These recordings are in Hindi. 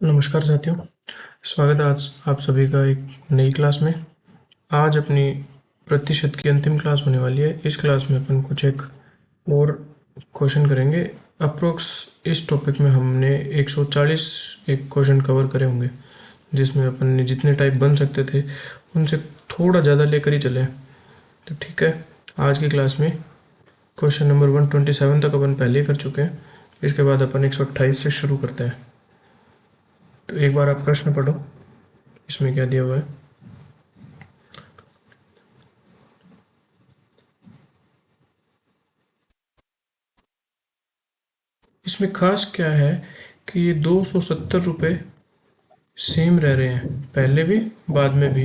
नमस्कार साथियों, स्वागत है आज आप सभी का एक नई क्लास में। आज अपनी प्रतिशत की अंतिम क्लास होने वाली है। इस क्लास में अपन कुछ एक और क्वेश्चन करेंगे। अप्रोक्स इस टॉपिक में हमने 140 एक क्वेश्चन कवर करे होंगे, जिसमें अपन ने जितने टाइप बन सकते थे उनसे थोड़ा ज़्यादा लेकर ही चले। तो ठीक है, आज की क्लास में क्वेश्चन नंबर 127 तक अपन पहले ही कर चुके हैं। इसके बाद अपन 128 से शुरू करते हैं। तो एक बार आप प्रश्न पढ़ो, इसमें क्या दिया हुआ है। इसमें खास क्या है कि ये 270 रुपये सेम रह रहे हैं, पहले भी बाद में भी।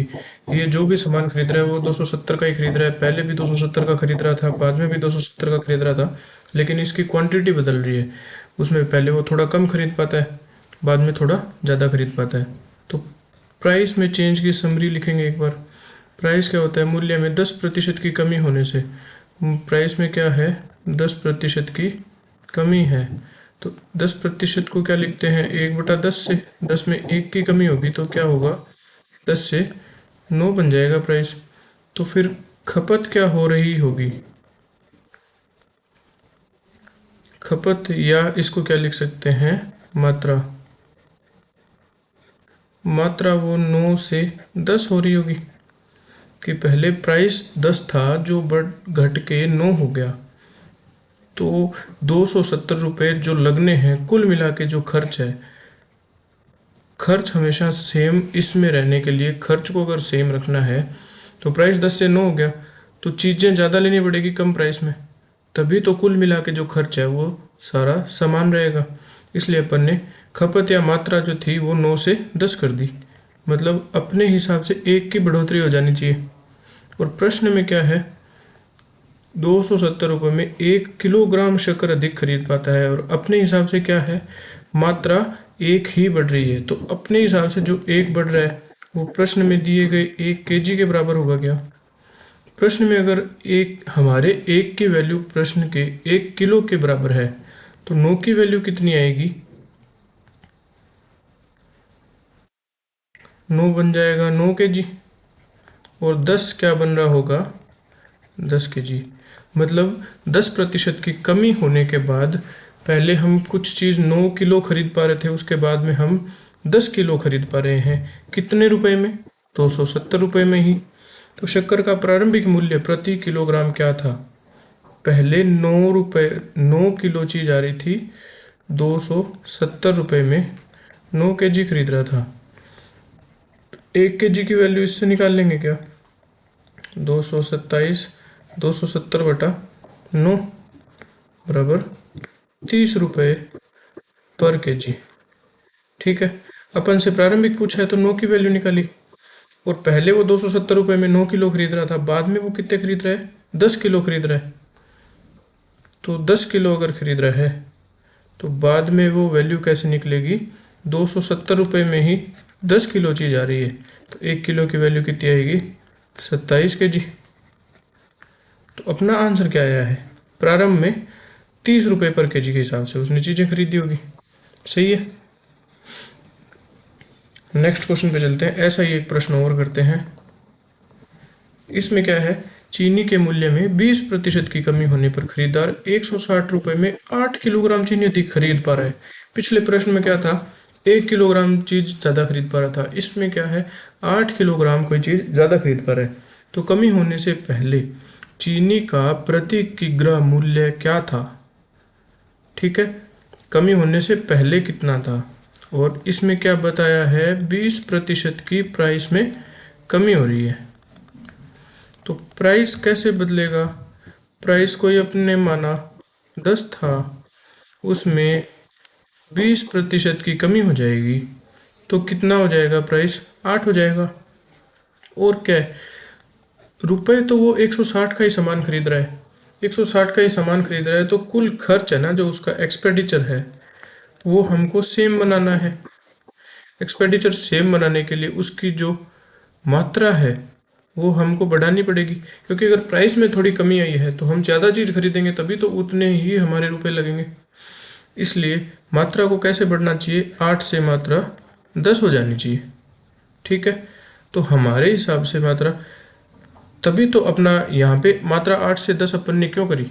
ये जो भी सामान खरीद रहा है वो 270 का ही खरीद रहा है, पहले भी 270 का खरीद रहा था, बाद में भी 270 का खरीद रहा था, लेकिन इसकी क्वांटिटी बदल रही है। उसमें पहले वो थोड़ा कम खरीद पाता है, बाद में थोड़ा ज़्यादा खरीद पाता है। तो प्राइस में चेंज की समरी लिखेंगे एक बार। प्राइस क्या होता है? मूल्य में 10% की कमी होने से। प्राइस में क्या है? 10% की कमी है। तो 10% को क्या लिखते हैं? 1/10 से। 10 में 1 की कमी होगी तो क्या होगा? 10 से 9 बन जाएगा प्राइस। तो फिर खपत क्या हो रही होगी? खपत, या इसको क्या लिख सकते हैं? मात्रा। मात्रा वो 9 से 10 हो रही होगी, कि पहले प्राइस 10 था जो बढ़ घट के 9 हो गया। तो 270 रुपये जो लगने हैं, कुल मिला के जो खर्च है, खर्च हमेशा सेम इसमें रहने के लिए खर्च को अगर सेम रखना है तो प्राइस 10 से 9 हो गया, तो चीज़ें ज़्यादा लेनी पड़ेगी कम प्राइस में, तभी तो कुल मिला के जो खर्च है वो सारा समान रहेगा। इसलिए अपन ने खपत या मात्रा जो थी वो 9 से 10 कर दी, मतलब अपने हिसाब से 1 की बढ़ोतरी हो जानी चाहिए। और प्रश्न में क्या है? 270 रुपये में 1 किलोग्राम शक्कर अधिक खरीद पाता है, और अपने हिसाब से क्या है? मात्रा 1 ही बढ़ रही है, तो अपने हिसाब से जो 1 बढ़ रहा है वो प्रश्न में दिए गए 1 kg के बराबर होगा क्या? प्रश्न में अगर एक हमारे 1 की वैल्यू प्रश्न के 1 किलो के बराबर है, तो 9 की वैल्यू कितनी आएगी? 9 बन जाएगा 9 kg। और 10 क्या बन रहा होगा? 10 kg। मतलब 10% की कमी होने के बाद पहले हम कुछ चीज़ 9 किलो खरीद पा रहे थे, उसके बाद में हम 10 किलो खरीद पा रहे हैं। कितने रुपए में? 270 रुपये में ही। तो शक्कर का प्रारंभिक मूल्य प्रति किलोग्राम क्या था? पहले 9 रुपये, 9 किलो चीज़ आ रही थी, 270 रुपये में 9 kg खरीद रहा था। 1 kg की वैल्यू इससे निकाल लेंगे क्या? 227, 270/9 बराबर 30 रुपये पर kg। ठीक है, अपन से प्रारंभिक पूछा है तो 9 की वैल्यू निकाली, और पहले वो 270 रुपये में 9 किलो खरीद रहा था, बाद में वो कितने खरीद रहा है? 10 किलो खरीद रहा है। तो 10 किलो अगर खरीद रहा है तो बाद में वो वैल्यू कैसे निकलेगी? 270 रुपये में ही 10 किलो चीज़ आ रही है, तो 1 किलो की वैल्यू कितनी आएगी? 27 kg। तो अपना आंसर क्या आया है? प्रारंभ में 30 रुपये पर kg के हिसाब से उसने चीज़ें खरीदी होगी। सही है। नेक्स्ट क्वेश्चन पे चलते हैं। ऐसा ही एक प्रश्न और करते हैं। इसमें क्या है? चीनी के मूल्य में 20% की कमी होने पर खरीदार 160 रुपये में 8 किलोग्राम चीनी अधिक खरीद पा रहा है। पिछले प्रश्न में क्या था? 1 किलोग्राम चीज ज़्यादा खरीद पा रहा था। इसमें क्या है? 8 किलोग्राम कोई चीज़ ज़्यादा खरीद पा रहा है। तो कमी होने से पहले चीनी का प्रति किग्रा मूल्य क्या था? ठीक है, कमी होने से पहले कितना था, और इसमें क्या बताया है? 20% की प्राइस में कमी हो रही है। तो प्राइस कैसे बदलेगा? प्राइस कोई अपने माना 10 था, उसमें 20% की कमी हो जाएगी, तो कितना हो जाएगा? प्राइस 8 हो जाएगा। और क्या है? रुपए तो वो 160 का ही सामान खरीद रहा है, 160 का ही सामान खरीद रहा है, तो कुल खर्च है ना, जो उसका एक्सपेंडिचर है वो हमको सेम बनाना है। एक्सपेंडिचर सेम बनाने के लिए उसकी जो मात्रा है वो हमको बढ़ानी पड़ेगी, क्योंकि अगर प्राइस में थोड़ी कमी आई है तो हम ज़्यादा चीज़ खरीदेंगे, तभी तो उतने ही हमारे रुपए लगेंगे। इसलिए मात्रा को कैसे बढ़ना चाहिए? 8 से मात्रा 10 हो जानी चाहिए। ठीक है, तो हमारे हिसाब से मात्रा, तभी तो अपना यहाँ पे मात्रा 8 से 10 अपन ने क्यों करी,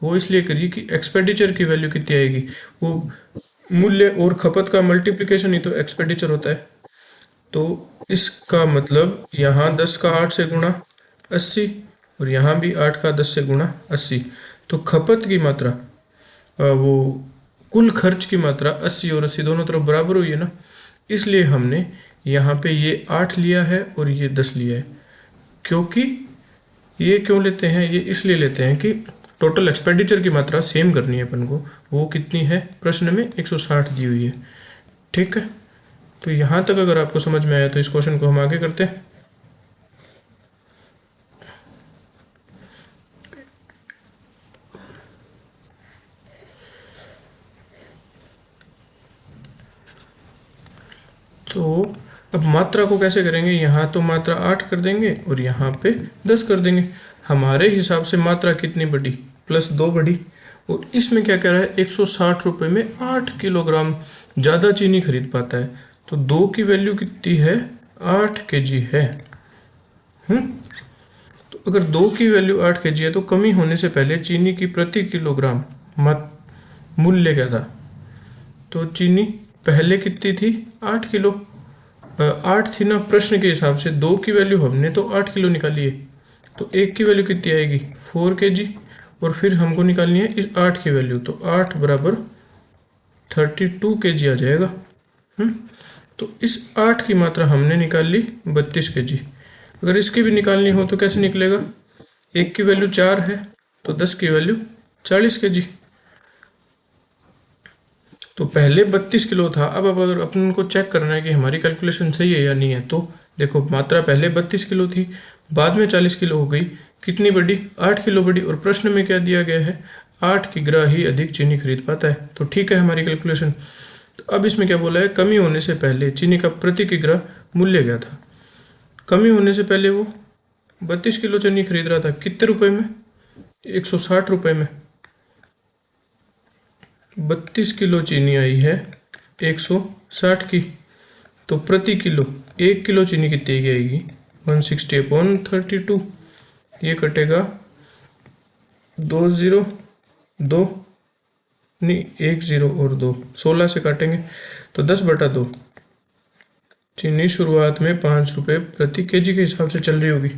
वो इसलिए करी कि एक्सपेंडिचर की वैल्यू कितनी आएगी, वो मूल्य और खपत का मल्टीप्लिकेशन ही तो एक्सपेंडिचर होता है। तो इसका मतलब यहाँ 10 का 8 से गुणा 80, और यहाँ भी 8 का 10 से गुणा 80। तो खपत की मात्रा, वो कुल खर्च की मात्रा 80 और 80 दोनों तरफ बराबर हुई है ना, इसलिए हमने यहाँ पे ये 8 लिया है और ये 10 लिया है। क्योंकि ये क्यों लेते हैं, ये इसलिए लेते हैं कि टोटल एक्सपेंडिचर की मात्रा सेम करनी है अपन को। वो कितनी है प्रश्न में, 160 दी हुई है। ठीक है, तो यहाँ तक अगर आपको समझ में आया तो इस क्वेश्चन को हम आगे करते हैं। तो अब मात्रा को कैसे करेंगे, यहाँ तो मात्रा 8 कर देंगे और यहाँ पे 10 कर देंगे। हमारे हिसाब से मात्रा कितनी बढ़ी, +2 बढ़ी। और इसमें क्या कह रहा है, 160 रुपये में 8 किलोग्राम ज़्यादा चीनी खरीद पाता है। तो 2 की वैल्यू कितनी है, 8 kg है। तो अगर 2 की वैल्यू 8 kg है तो कमी होने से पहले चीनी की प्रति किलोग्राम मूल्य क्या था। तो चीनी पहले कितनी थी, 8 किलो। 8 थी ना प्रश्न के हिसाब से, 2 की वैल्यू हमने तो 8 किलो निकाली है। तो 1 की वैल्यू कितनी आएगी, 4 kg। और फिर हमको निकालनी है इस 8 की वैल्यू, तो 8 बराबर 32 kg आ जाएगा। तो इस 8 की मात्रा हमने निकाल ली 32 kg। अगर इसकी भी निकालनी हो तो कैसे निकलेगा, 1 की वैल्यू 4 है तो 10 की वैल्यू 40 kg। तो पहले 32 किलो था। अब अगर अपन को चेक करना है कि हमारी कैलकुलेशन सही है या नहीं है, तो देखो मात्रा पहले 32 किलो थी, बाद में 40 किलो हो गई, कितनी बढ़ी, 8 किलो बढ़ी। और प्रश्न में क्या दिया गया है, 8 किग्रा ही अधिक चीनी खरीद पाता है। तो ठीक है हमारी कैलकुलेशन। तो अब इसमें क्या बोला है, कमी होने से पहले चीनी का प्रति किग्रा मूल्य क्या था। कमी होने से पहले वो 32 किलो चीनी खरीद रहा था, कितने रुपए में, 160 रुपये में। 32 किलो चीनी आई है 160 की, तो प्रति किलो 1 किलो चीनी कितनी की आएगी, 160/32। ये कटेगा 2 0 2, नहीं 1 0 और 2, 16 से काटेंगे तो 10/2। चीनी शुरुआत में 5 रुपये प्रति केजी के हिसाब से चल रही होगी,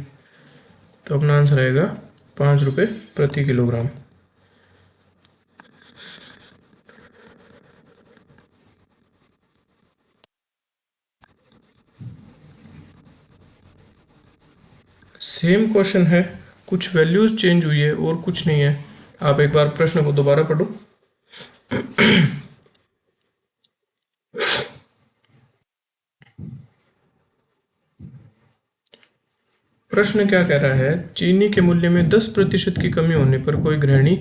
तो अपना आंसर आएगा 5 रुपये प्रति किलोग्राम। सेम क्वेश्चन है, कुछ वैल्यूज चेंज हुई है और कुछ नहीं है। आप एक बार प्रश्न को दोबारा पढ़ो। प्रश्न क्या कह रहा है, चीनी के मूल्य में 10% की कमी होने पर कोई गृहिणी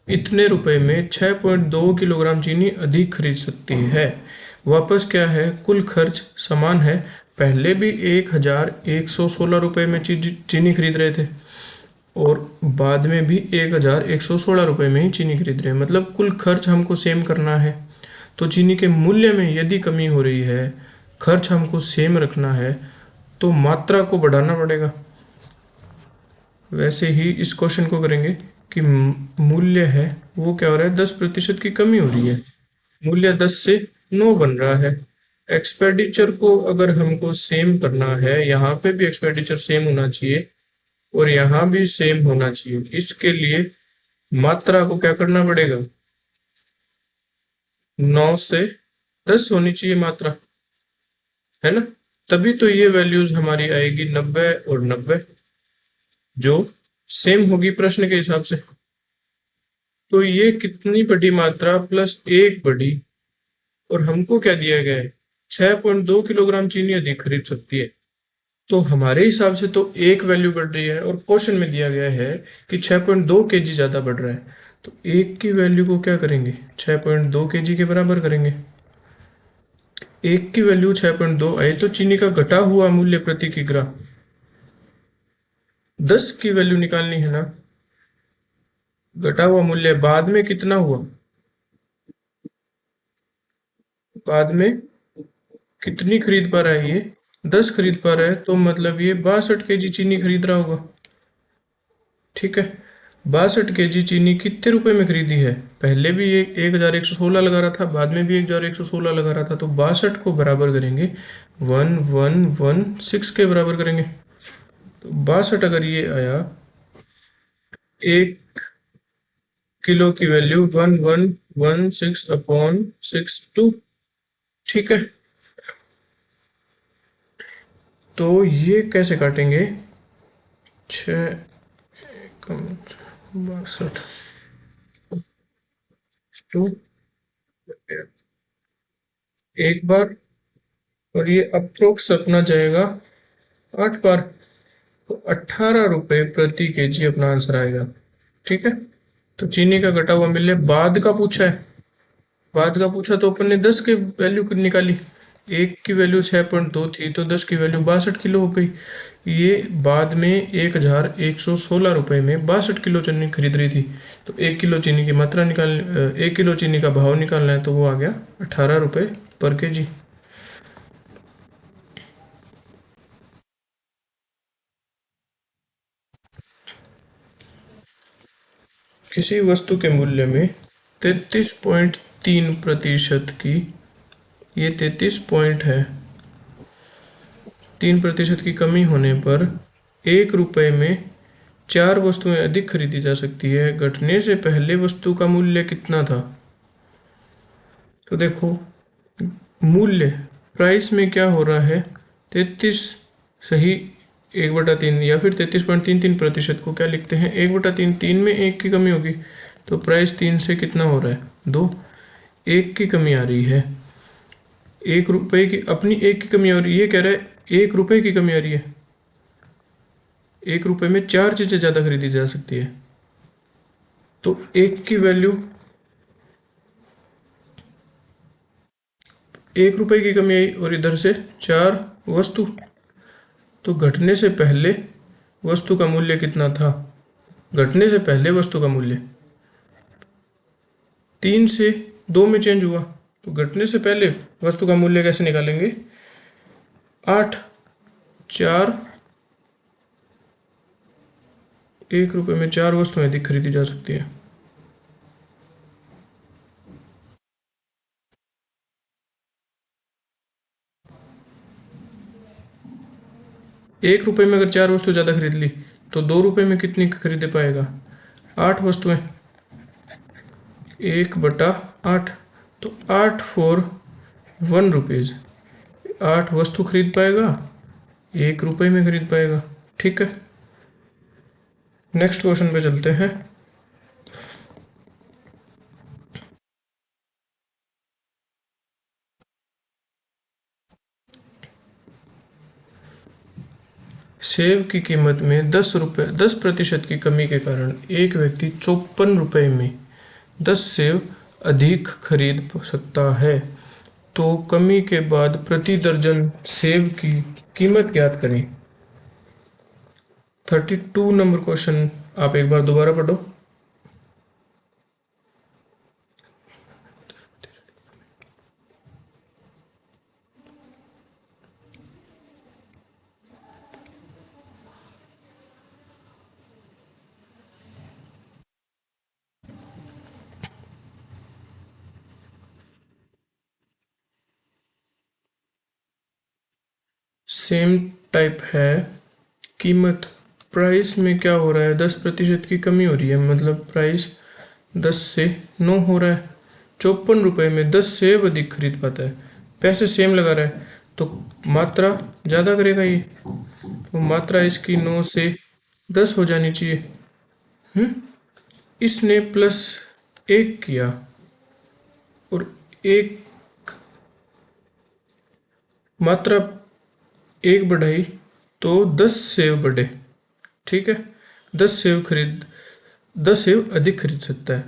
इतने रुपए में 6.2 किलोग्राम चीनी अधिक खरीद सकती है। वापस क्या है, कुल खर्च समान है। पहले भी 1116 रुपये में चीनी खरीद रहे थे और बाद में भी 1116 रुपये में ही चीनी खरीद रहे हैं। मतलब कुल खर्च हमको सेम करना है। तो चीनी के मूल्य में यदि कमी हो रही है, खर्च हमको सेम रखना है, तो मात्रा को बढ़ाना पड़ेगा। वैसे ही इस क्वेश्चन को करेंगे कि मूल्य है वो क्या हो रहा है, 10% की कमी हो रही है, मूल्य 10 से 9 बन रहा है। एक्सपेंडिचर को अगर हमको सेम करना है, यहाँ पे भी एक्सपेंडिचर सेम होना चाहिए और यहाँ भी सेम होना चाहिए। इसके लिए मात्रा को क्या करना पड़ेगा, 9 से 10 होनी चाहिए मात्रा, है ना। तभी तो ये वैल्यूज हमारी आएगी 90 और 90, जो सेम होगी प्रश्न के हिसाब से। तो ये कितनी बड़ी मात्रा +1 बड़ी, और हमको क्या दिया गया है, 6.2 किलोग्राम चीनी अधिक खरीद सकती है। तो हमारे हिसाब से तो एक वैल्यू बढ़ रही है और क्वेश्चन में दिया गया है कि 6.2 kg ज्यादा बढ़ रहा है। तो एक की वैल्यू को क्या करेंगे, 6.2 kg के बराबर करेंगे। एक की वैल्यू 6.2 आई तो चीनी का घटा हुआ मूल्य प्रति किग्रा, 10 की वैल्यू निकालनी है ना। घटा हुआ मूल्य बाद में कितना हुआ, बाद में कितनी खरीद पा रहा है ये? 10 खरीद पा रहा है, तो मतलब ये 62 kg चीनी खरीद रहा होगा। ठीक है, 62 kg चीनी कितने रुपए में खरीदी है? पहले भी ये 1116 लगा रहा था, बाद में भी 1116 लगा रहा था, तो 62 को बराबर करेंगे 1116 के बराबर करेंगे। तो 62 अगर ये आया, 1 किलो की वैल्यू 1116/62। ठीक है, तो ये कैसे काटेंगे? 6 62 एक बार, और ये अप्रोक्स अपना जाएगा 8 बार, तो 18 रुपये प्रति केजी अपना आंसर आएगा। ठीक है, तो चीनी का घटा हुआ मूल्य बाद का पूछा है। बाद का पूछा तो अपन ने 10 की वैल्यू निकाली। एक की वैल्यू 6.2 थी, तो 10 की वैल्यू 62 किलो हो गई। ये बाद में 1116 रुपये में 62 किलो चीनी खरीद रही थी। तो 1 किलो चीनी की मात्रा निकाल 1 किलो चीनी का भाव निकालना है, तो वो आ गया 18 रुपये पर केजी। किसी वस्तु के मूल्य में 33.3% की, ये 33 पॉइंट है, 3% की कमी होने पर 1 रुपये में 4 वस्तुएं अधिक खरीदी जा सकती है। घटने से पहले वस्तु का मूल्य कितना था? तो देखो, मूल्य प्राइस में क्या हो रहा है? 33 सही, 1/3 या फिर 33.33% को क्या लिखते हैं? 1/3, 3 में 1 की कमी होगी, तो प्राइस 3 से कितना हो रहा है? 2, 1 की कमी आ रही है। 1 रुपये की अपनी 1 की कमी आ रही है, ये कह रहा है 1 रुपये की कमी आ रही है। 1 रुपये में 4 चीजें ज्यादा खरीदी जा सकती है, तो 1 की वैल्यू, 1 रुपये की कमी आई और इधर से 4 वस्तु, तो घटने से पहले वस्तु का मूल्य कितना था? घटने से पहले वस्तु का मूल्य 3 से 2 में चेंज हुआ, तो घटने से पहले वस्तु का मूल्य कैसे निकालेंगे? 8, 4, 1 रुपये में 4 वस्तुएं अधिक खरीदी जा सकती है। एक रुपये में अगर 4 वस्तु ज़्यादा खरीद ली, तो 2 रुपये में कितनी खरीदे पाएगा? 8 वस्तुएं, 1/8, तो 8 for 1 रुपीज़, 8 वस्तु खरीद पाएगा, 1 रुपये में खरीद पाएगा। ठीक है, नेक्स्ट क्वेश्चन पे चलते हैं। सेब की कीमत में 10% की कमी के कारण एक व्यक्ति 54 रुपये में 10 सेब अधिक खरीद सकता है। तो कमी के बाद प्रति दर्जन सेब की कीमत ज्ञात करें। 32 नंबर क्वेश्चन आप एक बार दोबारा पढ़ो। सेम टाइप है। कीमत, प्राइस में क्या हो रहा है? 10% की कमी हो रही है, मतलब प्राइस 10 से 9 हो रहा है। 54 रुपये में 10 सेब अधिक खरीद पाता है। पैसे सेम लगा रहा है, तो मात्रा ज़्यादा करेगा ये, तो मात्रा इसकी 9 से 10 हो जानी चाहिए। इसने +1 किया और एक मात्रा 1 बढ़ाई, तो 10 सेव बढ़े। ठीक है, 10 सेव अधिक खरीद सकता है।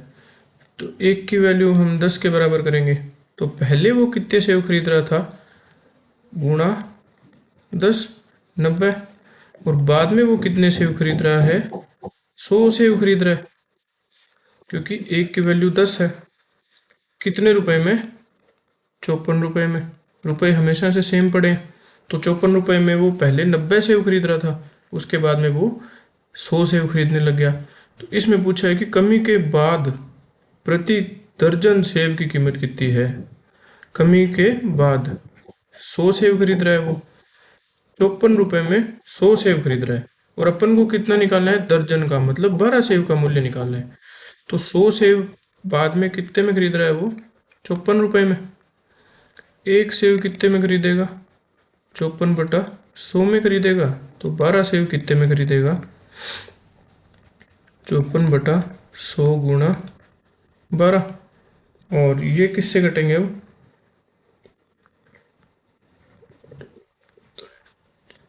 तो 1 की वैल्यू हम 10 के बराबर करेंगे, तो पहले वो कितने सेव खरीद रहा था? गुणा 10, 90, और बाद में वो कितने सेव खरीद रहा है? 100 सेव खरीद रहा है, क्योंकि 1 की वैल्यू 10 है। कितने रुपए में? 54 रुपये में। रुपए हमेशा से सेम पड़े, तो 54 रुपये में वो पहले 90 सेव खरीद रहा था, उसके बाद में वो 100 सेव खरीदने लग गया। तो इसमें पूछा है कि कमी के बाद प्रति दर्जन सेव की कीमत कितनी है। कमी के बाद 100 सेव खरीद रहा है वो, 54 रुपये में 100 सेव खरीद रहा है, और अपन को कितना निकालना है, दर्जन का, मतलब 12 सेव का मूल्य निकालना है। तो 100 सेव बाद में कितने में खरीद रहा है वो, 54 रुपये में। एक सेव कितने में खरीदेगा, 54/100 में खरीदेगा। तो 12 सेव कितने में खरीदेगा, 54/100 गुणा 12। और ये किससे कटेंगे अब,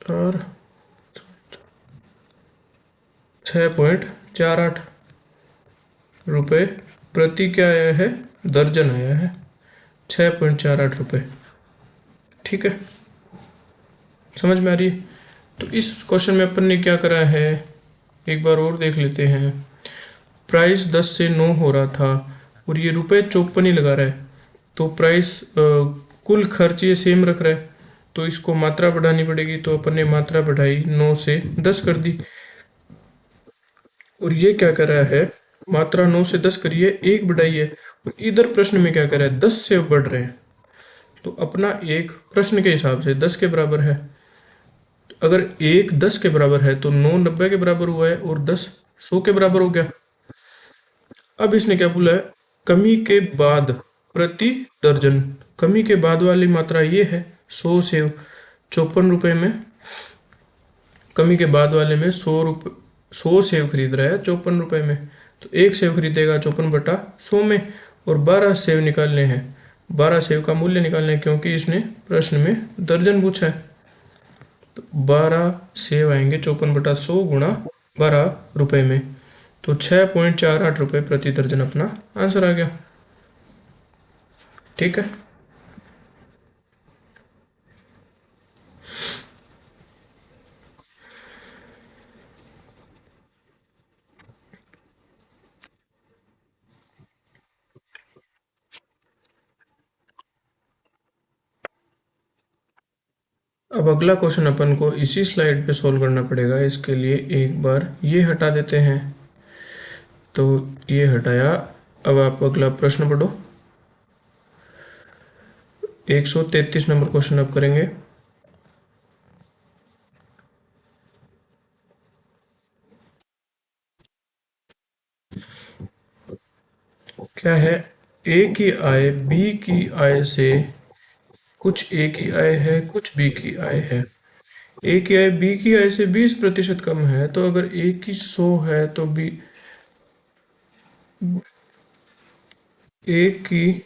और 6.48 रुपये प्रति क्या आया है, दर्जन आया है, 6.48 रुपये। ठीक है, समझ में आ रही है। तो इस क्वेश्चन में अपन ने क्या करा है, एक बार और देख लेते हैं। प्राइस 10 से 9 हो रहा था और ये रुपये 54 ही लगा रहा है, तो प्राइस कुल खर्च ये सेम रख रहा है, तो इसको मात्रा बढ़ानी पड़ेगी। तो अपन ने मात्रा बढ़ाई, 9 से 10 कर दी। और ये क्या कर रहा है, मात्रा 9 से 10 करिए, 1 बढ़ाई है। और इधर प्रश्न में क्या कर रहा है, 10 से बढ़ रहे हैं, तो अपना एक प्रश्न के हिसाब से 10 के बराबर है। अगर 1 10 के बराबर है तो 9 90 के बराबर हुआ है, और 10 100 के बराबर हो गया। अब इसने क्या बोला है, कमी के बाद प्रति दर्जन। कमी के बाद वाली मात्रा ये है 100 सेव, 54 रुपये में। कमी के बाद वाले में 100 सेव खरीद रहा है 54 रुपये में, तो एक सेव खरीदेगा 54/100 में, और 12 सेव निकालने हैं, 12 सेव का मूल्य निकालने हैं, क्योंकि इसने प्रश्न में दर्जन पूछा है। तो 12 सेव आएंगे 54/100 गुणा 12 रुपये में, तो 6.48 रुपये प्रति दर्जन अपना आंसर आ गया। ठीक है, अब अगला क्वेश्चन अपन को इसी स्लाइड पे सॉल्व करना पड़ेगा। इसके लिए एक बार ये हटा देते हैं, तो ये हटाया। अब आप अगला प्रश्न पढ़ो, 133 नंबर क्वेश्चन अब करेंगे। क्या है, ए की आय बी की आय से, कुछ ए की आय है कुछ बी की आय है। ए की आय बी की आय से 20% कम है, तो अगर ए की 100 है तो बी, ए की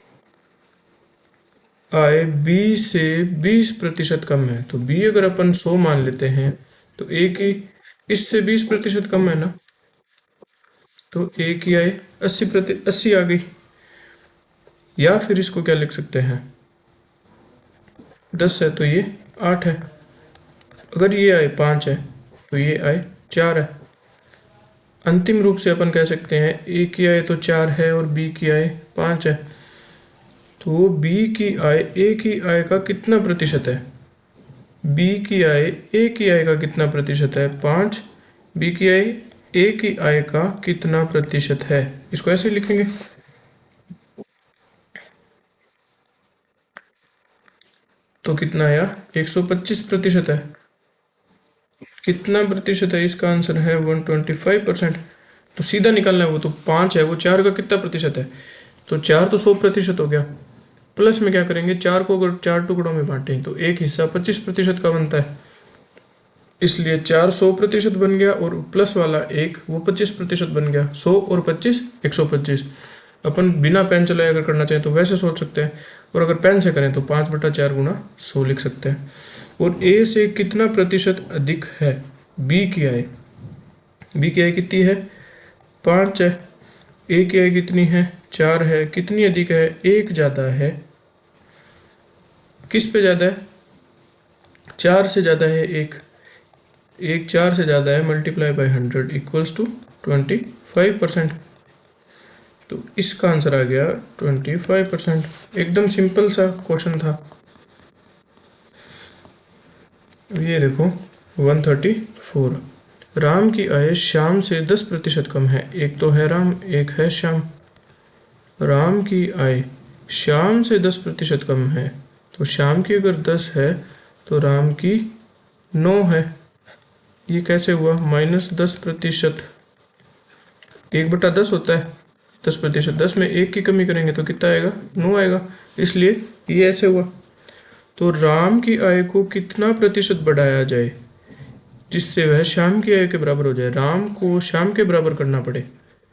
आय बी से 20% कम है, तो बी अगर अपन 100 मान लेते हैं तो ए की इससे 20% कम है ना, तो ए की आय 80 आ गई। या फिर इसको क्या लिख सकते हैं, 10 है तो ये 8 है, अगर ये आय 5 है तो ये आय 4 है। अंतिम रूप से अपन कह सकते हैं ए की आय तो 4 है और बी की आय 5 है, तो बी की आय ए की आय का कितना प्रतिशत है, बी की आय ए की आय का कितना प्रतिशत है, 5। बी की आय ए की आय का कितना प्रतिशत है, इसको ऐसे लिखेंगे। तो कितना आया, 125% है। कितना प्रतिशत है, इसका आंसर है 125%। तो सीधा निकालना है, वो तो 5 है, वो 4 का कितना प्रतिशत है, तो 4 तो 100% हो गया। प्लस में क्या करेंगे, 4 को अगर 4 टुकड़ों में बांटें तो एक हिस्सा 25% का बनता है, इसलिए 4 100% बन गया, और प्लस वाला एक वो 25% बन गया। 100 और 25 125। अपन बिना पेन चलाए अगर करना चाहें तो वैसे सोच सकते हैं, और अगर पेन से करें तो 5/4 गुणा 100 लिख सकते हैं। और ए से कितना प्रतिशत अधिक है, बी की आय, बी की आय कितनी है, 5 है। ए की आय कितनी है, 4 है। कितनी अधिक है, 1 ज़्यादा है। किस पे ज़्यादा है, 4 से ज़्यादा है। एक 4 से ज़्यादा है, मल्टीप्लाई बाय 100 इक्वल्स टू 25%। तो इसका आंसर आ गया 25%। एकदम सिंपल सा क्वेश्चन था। ये देखो 134। राम की आय श्याम से 10% कम है। एक तो है राम, एक है श्याम। राम की आय श्याम से 10% कम है, तो श्याम की अगर 10 है तो राम की 9 है। ये कैसे हुआ? -10%। 1/10 होता है 10%। 10 में 1 की कमी करेंगे तो कितना आएगा? 9 आएगा। इसलिए ये ऐसे हुआ। तो राम की आय को कितना प्रतिशत बढ़ाया जाए जिससे वह श्याम की आय के बराबर हो जाए? राम को श्याम के बराबर करना पड़े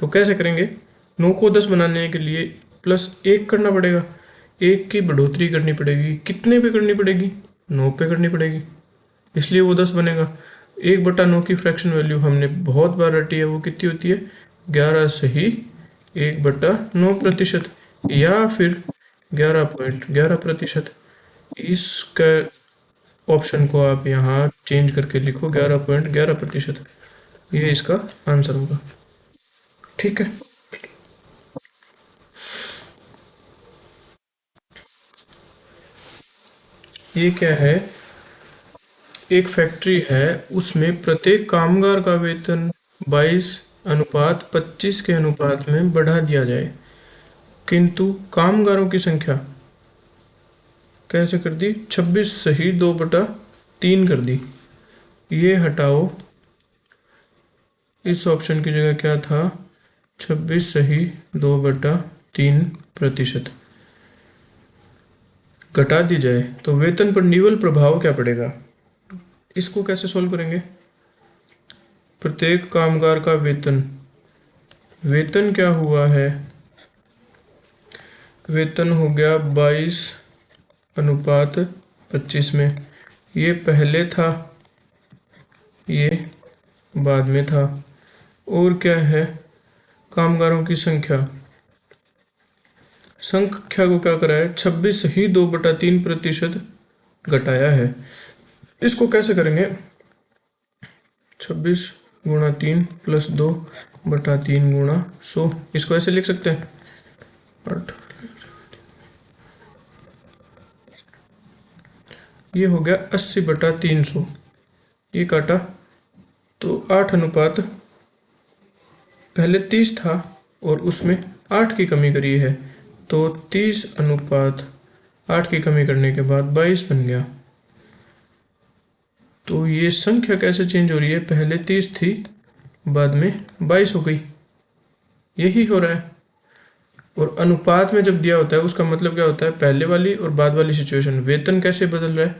तो कैसे करेंगे? 9 को 10 बनाने के लिए +1 करना पड़ेगा। 1 की बढ़ोतरी करनी पड़ेगी। कितने पे करनी पड़ेगी? 9 पे करनी पड़ेगी, इसलिए वो 10 बनेगा। 1/9 की फ्रैक्शन वैल्यू हमने बहुत बार रटी है, वो कितनी होती है? 11 सही 1/9%, या फिर 11.11%। इसका ऑप्शन को आप यहाँ चेंज करके लिखो 11.11%। ये इसका आंसर होगा। ठीक है। ये क्या है? एक फैक्ट्री है, उसमें प्रत्येक कामगार का वेतन 22:25 के अनुपात में बढ़ा दिया जाए, किंतु कामगारों की संख्या कैसे कर दी? 26 सही 2/3 कर दी। ये हटाओ, इस ऑप्शन की जगह क्या था? 26 सही 2/3% घटा दी जाए तो वेतन पर निवल प्रभाव क्या पड़ेगा? इसको कैसे सोल्व करेंगे? प्रत्येक कामगार का वेतन, वेतन क्या हुआ है? वेतन हो गया 22:25 में। ये पहले था, ये बाद में था। और क्या है? कामगारों की संख्या, संख्या को क्या करा है? 26 ही 2/3% घटाया है। इसको कैसे करेंगे? 26 × 3 + 2/3 × 100। इसको ऐसे लिख सकते हैं 8। ये हो गया 80/300। ये काटा तो 8 पहले 30 था और उसमें 8 की कमी करी है, तो 30:8 की कमी करने के बाद 22 बन गया। तो ये संख्या कैसे चेंज हो रही है? पहले 30 थी, बाद में 22 हो गई। यही हो रहा है। और अनुपात में जब दिया होता है उसका मतलब क्या होता है? पहले वाली और बाद वाली सिचुएशन। वेतन कैसे बदल रहा है?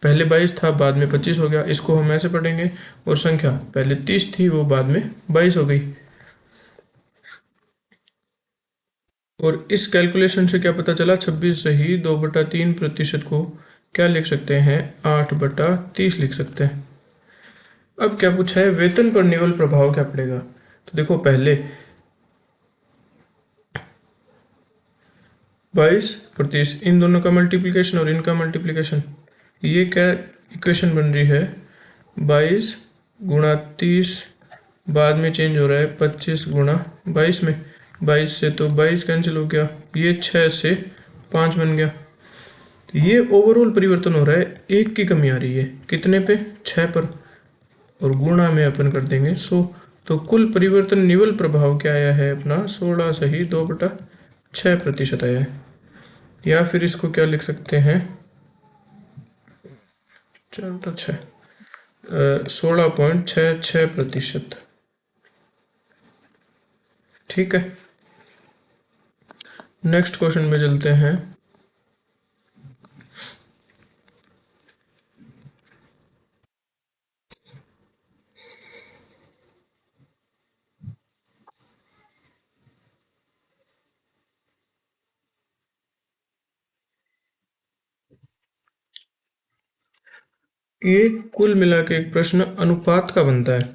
पहले 22 था, बाद में 25 हो गया। इसको हम ऐसे पढ़ेंगे। और संख्या पहले 30 थी, वो बाद में 22 हो गई। और इस कैलकुलेशन से क्या पता चला? 26 सही 2/3% को क्या लिख सकते हैं? 8/30 लिख सकते हैं। अब क्या पूछा है? वेतन पर निवल प्रभाव क्या पड़ेगा? तो देखो, पहले 22/30, इन दोनों का मल्टीप्लिकेशन और इनका मल्टीप्लिकेशन, ये क्या इक्वेशन बन रही है? 22 × 30, बाद में चेंज हो रहा है 25 × 22 में। 22 से तो 22 कैंसिल हो गया, ये 6 से 5 बन गया। ये ओवरऑल परिवर्तन हो रहा है, 1 की कमी आ रही है। कितने पे? 6 पर। और गुणा में अपन कर देंगे 100। तो कुल परिवर्तन निवल प्रभाव क्या आया है अपना? 16 सही 2/6% आया है। या फिर इसको क्या लिख सकते हैं? 16.66%। ठीक है। नेक्स्ट क्वेश्चन में चलते हैं। ये कुल मिला के एक प्रश्न अनुपात का बनता है,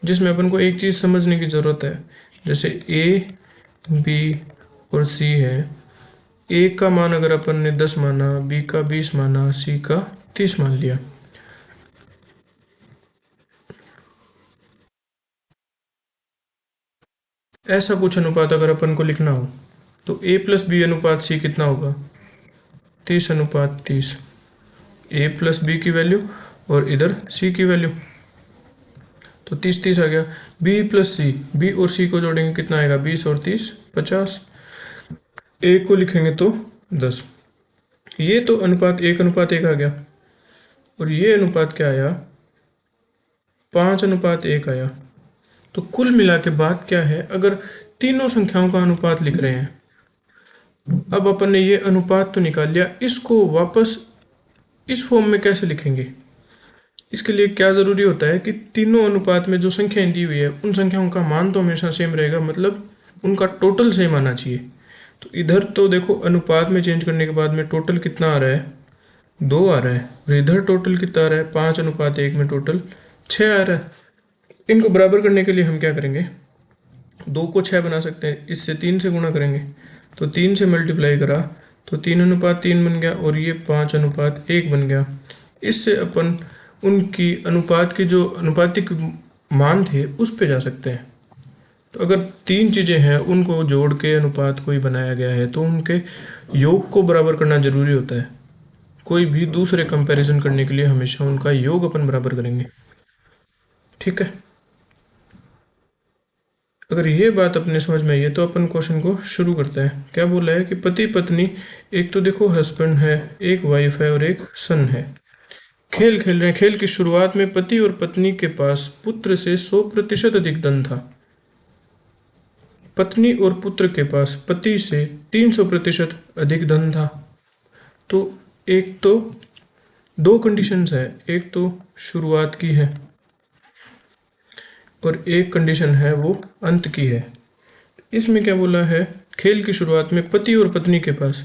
जिसमें अपन को एक चीज समझने की जरूरत है। जैसे ए, बी और सी है। ए का मान अगर अपन ने 10 माना, बी का 20 माना, सी का 30 मान लिया। ऐसा कुछ अनुपात अगर अपन को लिखना हो तो a + b अनुपात c कितना होगा? 30:30। a + b की वैल्यू और इधर c की वैल्यू, तो 30 आ गया। b प्लस सी, b और c को जोड़ेंगे कितना आएगा, 20 और 30 50। a को लिखेंगे तो 10। ये तो अनुपात 1:1 आ गया, और ये अनुपात क्या आया, 5:1 आया। तो कुल मिला के बात क्या है, अगर तीनों संख्याओं का अनुपात लिख रहे हैं, अब अपन ने ये अनुपात तो निकाल लिया, इसको वापस इस फॉर्म में कैसे लिखेंगे। इसके लिए क्या ज़रूरी होता है कि तीनों अनुपात में जो संख्याएं दी हुई है उन संख्याओं का मान तो हमेशा सेम रहेगा, मतलब उनका टोटल सेम आना चाहिए। तो इधर तो देखो अनुपात में चेंज करने के बाद में टोटल कितना आ रहा है, 2 आ रहा है, और इधर टोटल कितना आ रहा है, 5:1 में टोटल 6 आ रहा है। इनको बराबर करने के लिए हम क्या करेंगे, 2 को 6 बना सकते हैं, इससे 3 से गुणा करेंगे, तो 3 से मल्टीप्लाई करा तो 3:3 बन गया, और ये 5:1 बन गया। इससे अपन उनकी अनुपात की जो अनुपातिक मान थे उस पे जा सकते हैं। तो अगर 3 चीज़ें हैं उनको जोड़ के अनुपात कोई बनाया गया है तो उनके योग को बराबर करना जरूरी होता है। कोई भी दूसरे कंपैरिजन करने के लिए हमेशा उनका योग अपन बराबर करेंगे, ठीक है। अगर ये बात अपने समझ में आई है तो अपन क्वेश्चन को शुरू करते हैं। क्या बोला है कि पति पत्नी, एक तो देखो हस्बैंड है, एक वाइफ है और एक सन है, खेल खेल रहे हैं। खेल की शुरुआत में पति और पत्नी के पास पुत्र से 100% अधिक धन था। पत्नी और पुत्र के पास पति से 300% अधिक धन था। तो एक तो दो कंडीशंस है, एक तो शुरुआत की है और एक कंडीशन है वो अंत की है। इसमें क्या बोला है, खेल की शुरुआत में पति और पत्नी के पास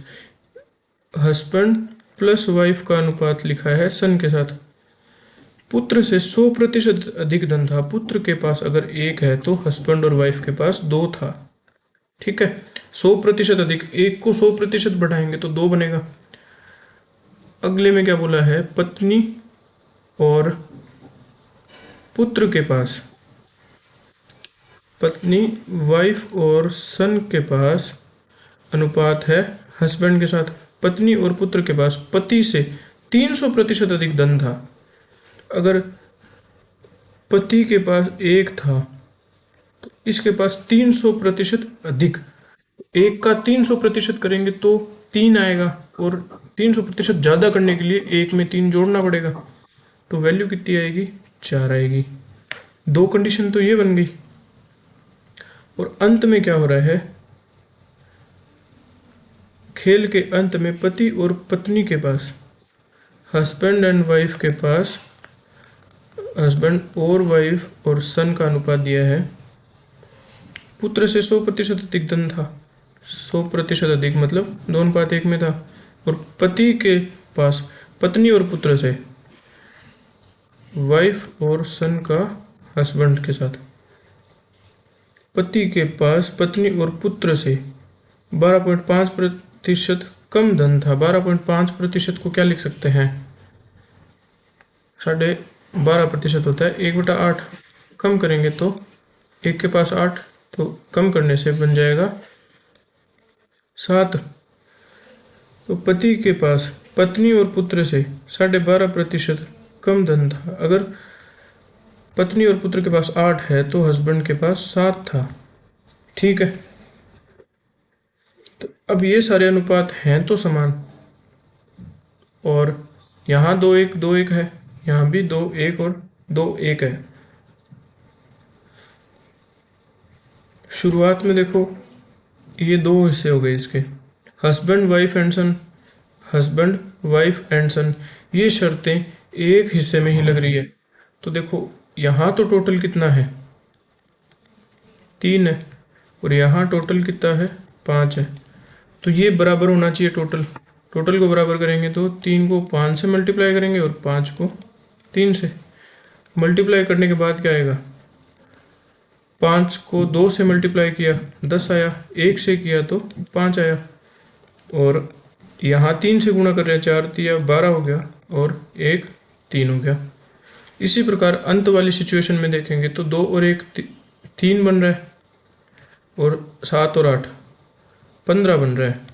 हस्बैंड प्लस वाइफ का अनुपात लिखा है सन के साथ। पुत्र से 100% अधिक धन था। पुत्र के पास अगर 1 है तो हस्बैंड और वाइफ के पास 2 था, ठीक है। 100% अधिक, 1 को 100% बढ़ाएंगे तो 2 बनेगा। अगले में क्या बोला है, पत्नी और पुत्र के पास, पत्नी वाइफ और सन के पास अनुपात है हस्बैंड के साथ। पत्नी और पुत्र के पास पति से 300% अधिक धन था। अगर पति के पास 1 था तो इसके पास 300% अधिक, 1 का 300% करेंगे तो 3 आएगा, और 300% ज़्यादा करने के लिए 1 में 3 जोड़ना पड़ेगा, तो वैल्यू कितनी आएगी, 4 आएगी। 2 कंडीशन तो ये बन गई। और अंत में क्या हो रहा है, खेल के अंत में पति और पत्नी के पास, हस्बैंड एंड वाइफ के पास, हस्बैंड और वाइफ और सन का अनुपात दिया है। पुत्र से 100% अधिक धन था, 100% अधिक मतलब 2:1 में था। और पति के पास पत्नी और पुत्र से, वाइफ और सन का हस्बैंड के साथ, पति के पास पत्नी और पुत्र से 12.5% कम धन था। 12.5% को क्या लिख सकते हैं, 12.5% होता है 1/8। कम करेंगे तो 1 के पास 8, तो कम करने से बन जाएगा 7। तो पति के पास पत्नी और पुत्र से 12.5% कम धन था। अगर पत्नी और पुत्र के पास 8 है तो हस्बैंड के पास 7 था, ठीक है। तो अब ये सारे अनुपात हैं तो समान, और यहाँ 2:1 2:1 है, यहाँ भी 2:1 और 2:1 है। शुरुआत में देखो ये 2 हिस्से हो गए इसके, husband wife and son, husband wife and son, ये शर्तें एक हिस्से में ही लग रही है। तो देखो यहाँ तो टोटल कितना है, 3 है, और यहाँ टोटल कितना है, 5 है। तो ये बराबर होना चाहिए टोटल। टोटल को बराबर करेंगे तो 3 को 5 से मल्टीप्लाई करेंगे और 5 को 3 से मल्टीप्लाई करने के बाद क्या आएगा, 5 को 2 से मल्टीप्लाई किया 10 आया, 1 से किया तो 5 आया, और यहाँ 3 से गुणा कर रहे हैं, 4 तिया 12 हो गया, और 1 3 हो गया। इसी प्रकार अंत वाली सिचुएशन में देखेंगे तो 2 और 1 3 बन रहा है, और 7 और 8 15 बन रहा है।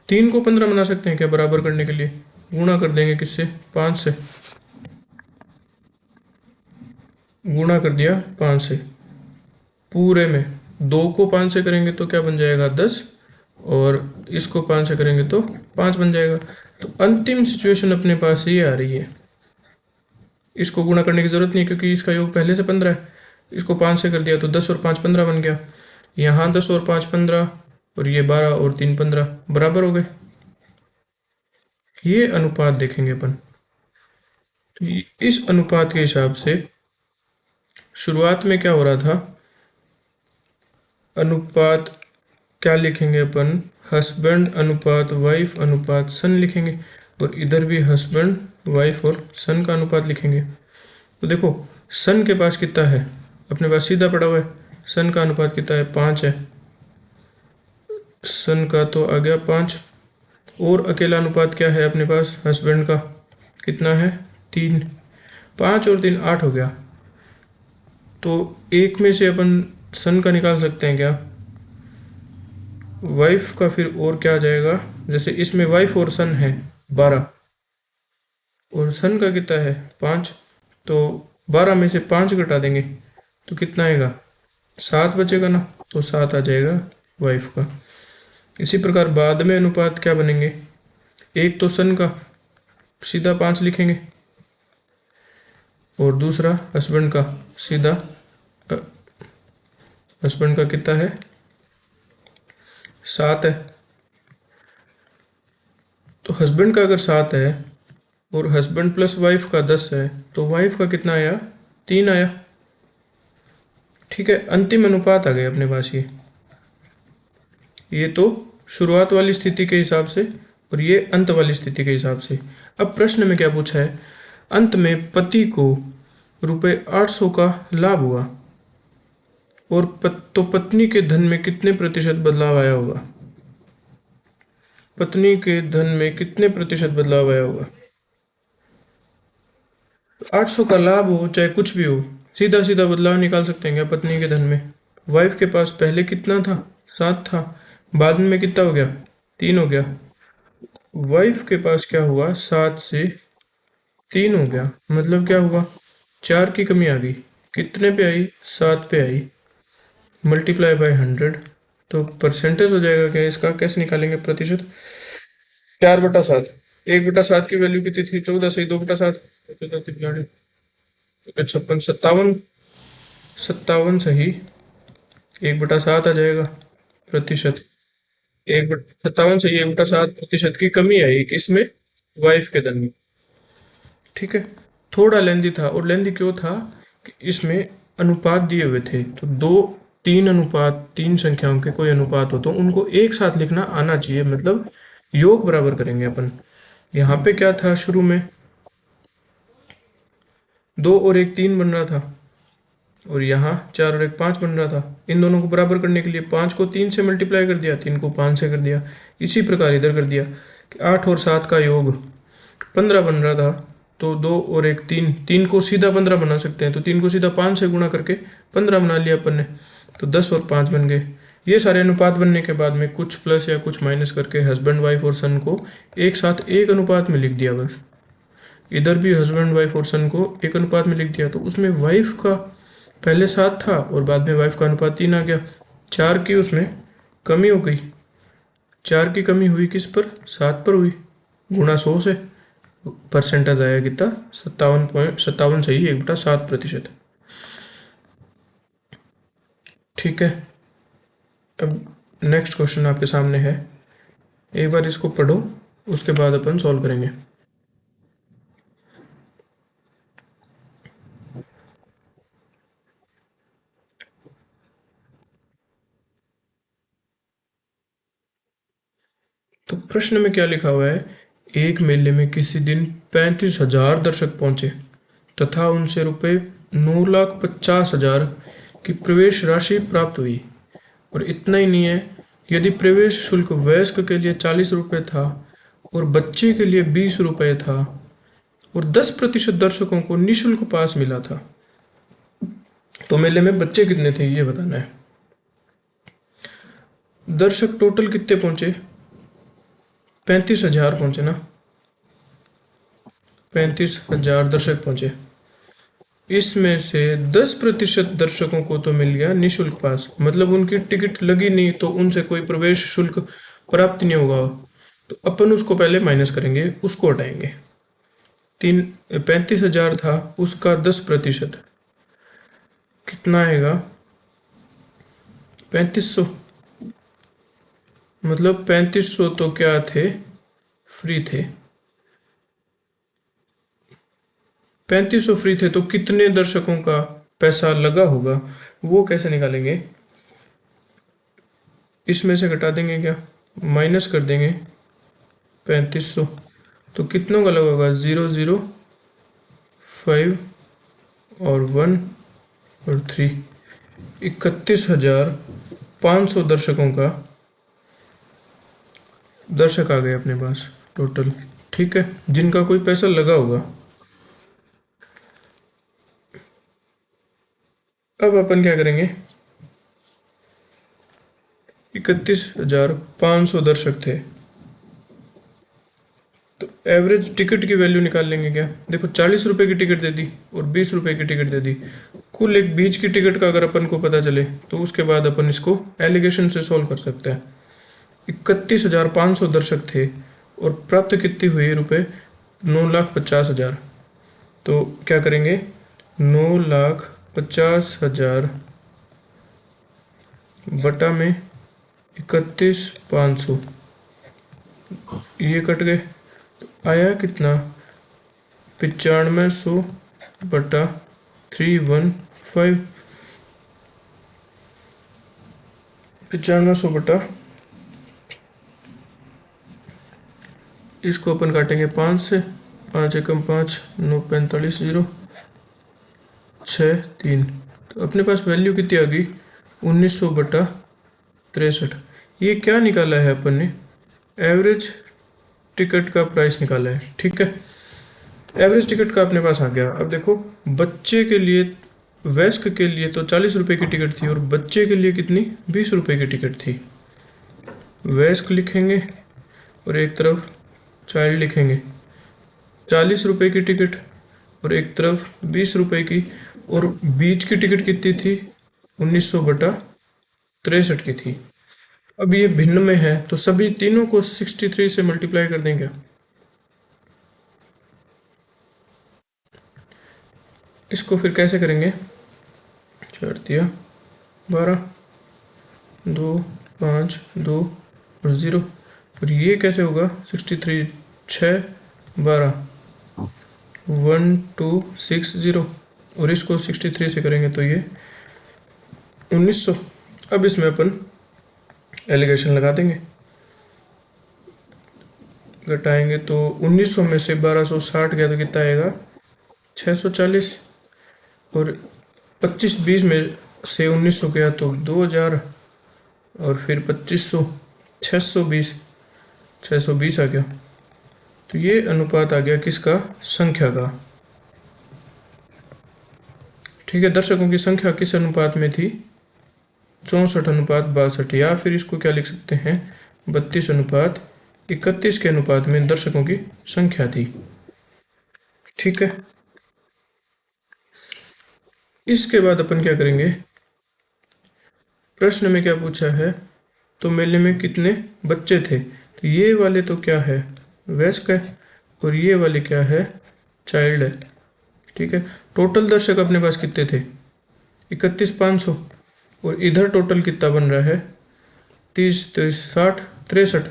3 को 15 बना सकते हैं क्या बराबर करने के लिए? गुणा कर देंगे किससे? 5 से। गुणा कर दिया 5 से पूरे में। 2 को 5 से करेंगे तो क्या बन जाएगा? 10। और इसको 5 से करेंगे तो 5 बन जाएगा। तो अंतिम सिचुएशन अपने पास ये आ रही है। इसको गुणा करने की जरूरत नहीं क्योंकि इसका योग पहले से 15 है। इसको 5 से कर दिया तो 10 और 5 15 बन गया। यहाँ 10 और 5 15, और ये 12 और 3 15 बराबर हो गए। ये अनुपात देखेंगे अपन। तो इस अनुपात के हिसाब से शुरुआत में क्या हो रहा था? अनुपात क्या लिखेंगे अपन? हस्बैंड अनुपात वाइफ अनुपात सन लिखेंगे। और इधर भी हस्बैंड वाइफ और सन का अनुपात लिखेंगे। तो देखो सन के पास कितना है? अपने पास सीधा पड़ा हुआ है। सन का अनुपात कितना है? 5 है। सन का तो आ गया 5। और अकेला अनुपात क्या है अपने पास? हस्बैंड का कितना है? 3। 5 और 3 8 हो गया। तो एक में से अपन सन का निकाल सकते हैं क्या? वाइफ का फिर और क्या आ जाएगा? जैसे इसमें वाइफ और सन है 12, और सन का कितना है? 5। तो 12 में से 5 घटा देंगे तो कितना आएगा? 7 बचेगा ना। तो 7 आ जाएगा वाइफ का। इसी प्रकार बाद में अनुपात क्या बनेंगे? एक तो सन का सीधा 5 लिखेंगे, और दूसरा हस्बैंड का सीधा हस्बैंड का कितना है? 7 है। तो हस्बैंड का अगर 7 है और हस्बैंड प्लस वाइफ का 10 है तो वाइफ का कितना आया? 3 आया। ठीक है, अंतिम अनुपात आ गए अपने पास ये तो शुरुआत वाली स्थिति के हिसाब से, और ये अंत वाली स्थिति के हिसाब से। अब प्रश्न में क्या पूछा है? अंत में पति को ₹800 का लाभ हुआ, और तो पत्नी के धन में कितने प्रतिशत बदलाव आया होगा? पत्नी के धन में कितने प्रतिशत बदलाव आया होगा? 800 का लाभ हो चाहे कुछ भी हो, सीधा सीधा बदलाव निकाल सकते हैं क्या पत्नी के धन में? वाइफ के पास पहले कितना था? 7 था। बाद में कितना हो गया? 3 हो गया। वाइफ के पास क्या हुआ? 7 से 3 हो गया। मतलब क्या हुआ? 4 की कमी आ गई। कितने पे आई? 7 पे आई। Multiply by 100। तो परसेंटेज हो जाएगा क्या इसका? कैसे निकालेंगे प्रतिशत? 4/7। 1/7 की वैल्यू कितनी थी? 14 सही 2/7। 56 57। 57 सही 1/7 आ जाएगा प्रतिशत। 57 सही 1/7% की कमी आई किसमें? वाइफ के धन में। ठीक है, थोड़ा लेंदी था। और लेंदी क्यों था? कि इसमें अनुपात दिए हुए थे। तो दो तीन अनुपात, तीन संख्याओं के कोई अनुपात हो तो उनको एक साथ लिखना आना चाहिए, मतलब योग बराबर करेंगे अपन। यहाँ पे क्या था? शुरू में 2 और 1 3 बन रहा था, और यहाँ 4 और 1 5 बन रहा था। इन दोनों को बराबर करने के लिए 5 को 3 से मल्टीप्लाई कर दिया, 3 को 5 से कर दिया। इसी प्रकार इधर कर दिया कि 8 और 7 का योग 15 बन रहा था। तो 2 और 1 3, 3 को सीधा 15 बना सकते हैं, तो 3 को सीधा 5 से गुणा करके 15 बना लिया अपन ने। तो 10 और 5 बन गए। ये सारे अनुपात बनने के बाद में कुछ प्लस या कुछ माइनस करके हस्बैंड वाइफ और सन को एक साथ एक अनुपात में लिख दिया बस। इधर भी हस्बैंड वाइफ और सन को एक अनुपात में लिख दिया। तो उसमें वाइफ का पहले 7 था और बाद में वाइफ का अनुपात 3 आ गया। 4 की उसमें कमी हो गई। 4 की कमी हुई किस पर? 7 पर हुई। गुणा 100 से परसेंटेज आया कितना? 57 सही 1/7%। ठीक है, अब नेक्स्ट क्वेश्चन आपके सामने है। एक बार इसको पढ़ो, उसके बाद अपन सॉल्व करेंगे। तो प्रश्न में क्या लिखा हुआ है? एक मेले में किसी दिन 35,000 दर्शक पहुंचे तथा उनसे ₹9,50,000 की प्रवेश राशि प्राप्त हुई। और इतना ही नहीं है, यदि प्रवेश शुल्क वयस्क के लिए ₹40 था और बच्चे के लिए ₹20 था, और 10% दर्शकों को निःशुल्क पास मिला था, तो मेले में बच्चे कितने थे ये बताना है। दर्शक टोटल कितने पहुंचे? 35,000 पहुंचे ना, 35,000 दर्शक पहुंचे। इसमें से 10% दर्शकों को तो मिल गया निःशुल्क पास, मतलब उनकी टिकट लगी नहीं तो उनसे कोई प्रवेश शुल्क प्राप्त नहीं होगा। तो अपन उसको पहले माइनस करेंगे, उसको हटाएंगे। 35,000 था, उसका 10% कितना आएगा? 3500। मतलब 3500 तो क्या थे? फ्री थे। 3500 फ्री थे तो कितने दर्शकों का पैसा लगा होगा, वो कैसे निकालेंगे? इसमें से घटा देंगे क्या, माइनस कर देंगे 3500। तो कितनों का लगा होगा? 0, 0, 5 और 1 और 3। 31,500 दर्शकों का दर्शक आ गए अपने पास टोटल। ठीक है, जिनका कोई पैसा लगा होगा। अब अपन क्या करेंगे? 31,500 दर्शक थे, तो एवरेज टिकट की वैल्यू निकाल लेंगे क्या? देखो 40 रुपए की टिकट दे दी और 20 रुपए की टिकट दे दी। कुल एक बीच की टिकट का अगर अपन को पता चले तो उसके बाद अपन इसको एलिगेशन से सॉल्व कर सकते हैं। 31,500 दर्शक थे और प्राप्त कितनी हुई रुपए? 9,50,000। तो क्या करेंगे? 9,50,000 बटा में 31,500, ये कट गए तो आया कितना? 9500 बटा 315। 9500 बटा, इसको अपन काटेंगे 5 से, 5 एकम 5, 9 45 0 6 3। तो अपने पास वैल्यू कितनी आ गई? 1900 बटा 63। ये क्या निकाला है अपन ने? एवरेज टिकट का प्राइस निकाला है। ठीक है, एवरेज टिकट का अपने पास आ गया। अब देखो, बच्चे के लिए, वयस्क के लिए तो 40 रुपए की टिकट थी और बच्चे के लिए कितनी? 20 रुपए की टिकट थी। वयस्क लिखेंगे और एक तरफ चाइल्ड लिखेंगे। 40 रुपए की टिकट और एक तरफ 20 रुपए की, और बीच की टिकट कितनी थी? 1900 बटा 63 की थी। अब ये भिन्न में है तो सभी तीनों को 63 से मल्टीप्लाई कर देंगे। इसको फिर कैसे करेंगे? 4 दिया 12, 2 5 2 और 0। और ये कैसे होगा? 63 6 12 1 2 6 0, और इसको 63 से करेंगे तो ये 1900। अब इसमें अपन एलिगेशन लगा देंगे, घटाएंगे तो 1900 में से 1260 गया तो कितना आएगा? 640। और 25 20 में से 1900 गया तो 2000, और फिर 2500, 620, 620 आ गया। तो ये अनुपात आ गया किसका? संख्या का। ठीक है, दर्शकों की संख्या किस अनुपात में थी? 64:62, या फिर इसको क्या लिख सकते हैं? 32:31 के अनुपात में दर्शकों की संख्या थी। ठीक है, इसके बाद अपन क्या करेंगे? प्रश्न में क्या पूछा है? तो मेले में कितने बच्चे थे? तो ये वाले तो क्या है? वयस्क है, और ये वाले क्या है? चाइल्ड है। ठीक है, टोटल दर्शक अपने पास कितने थे? 31,500। और इधर टोटल कितना बन रहा है? 30 30 60 63।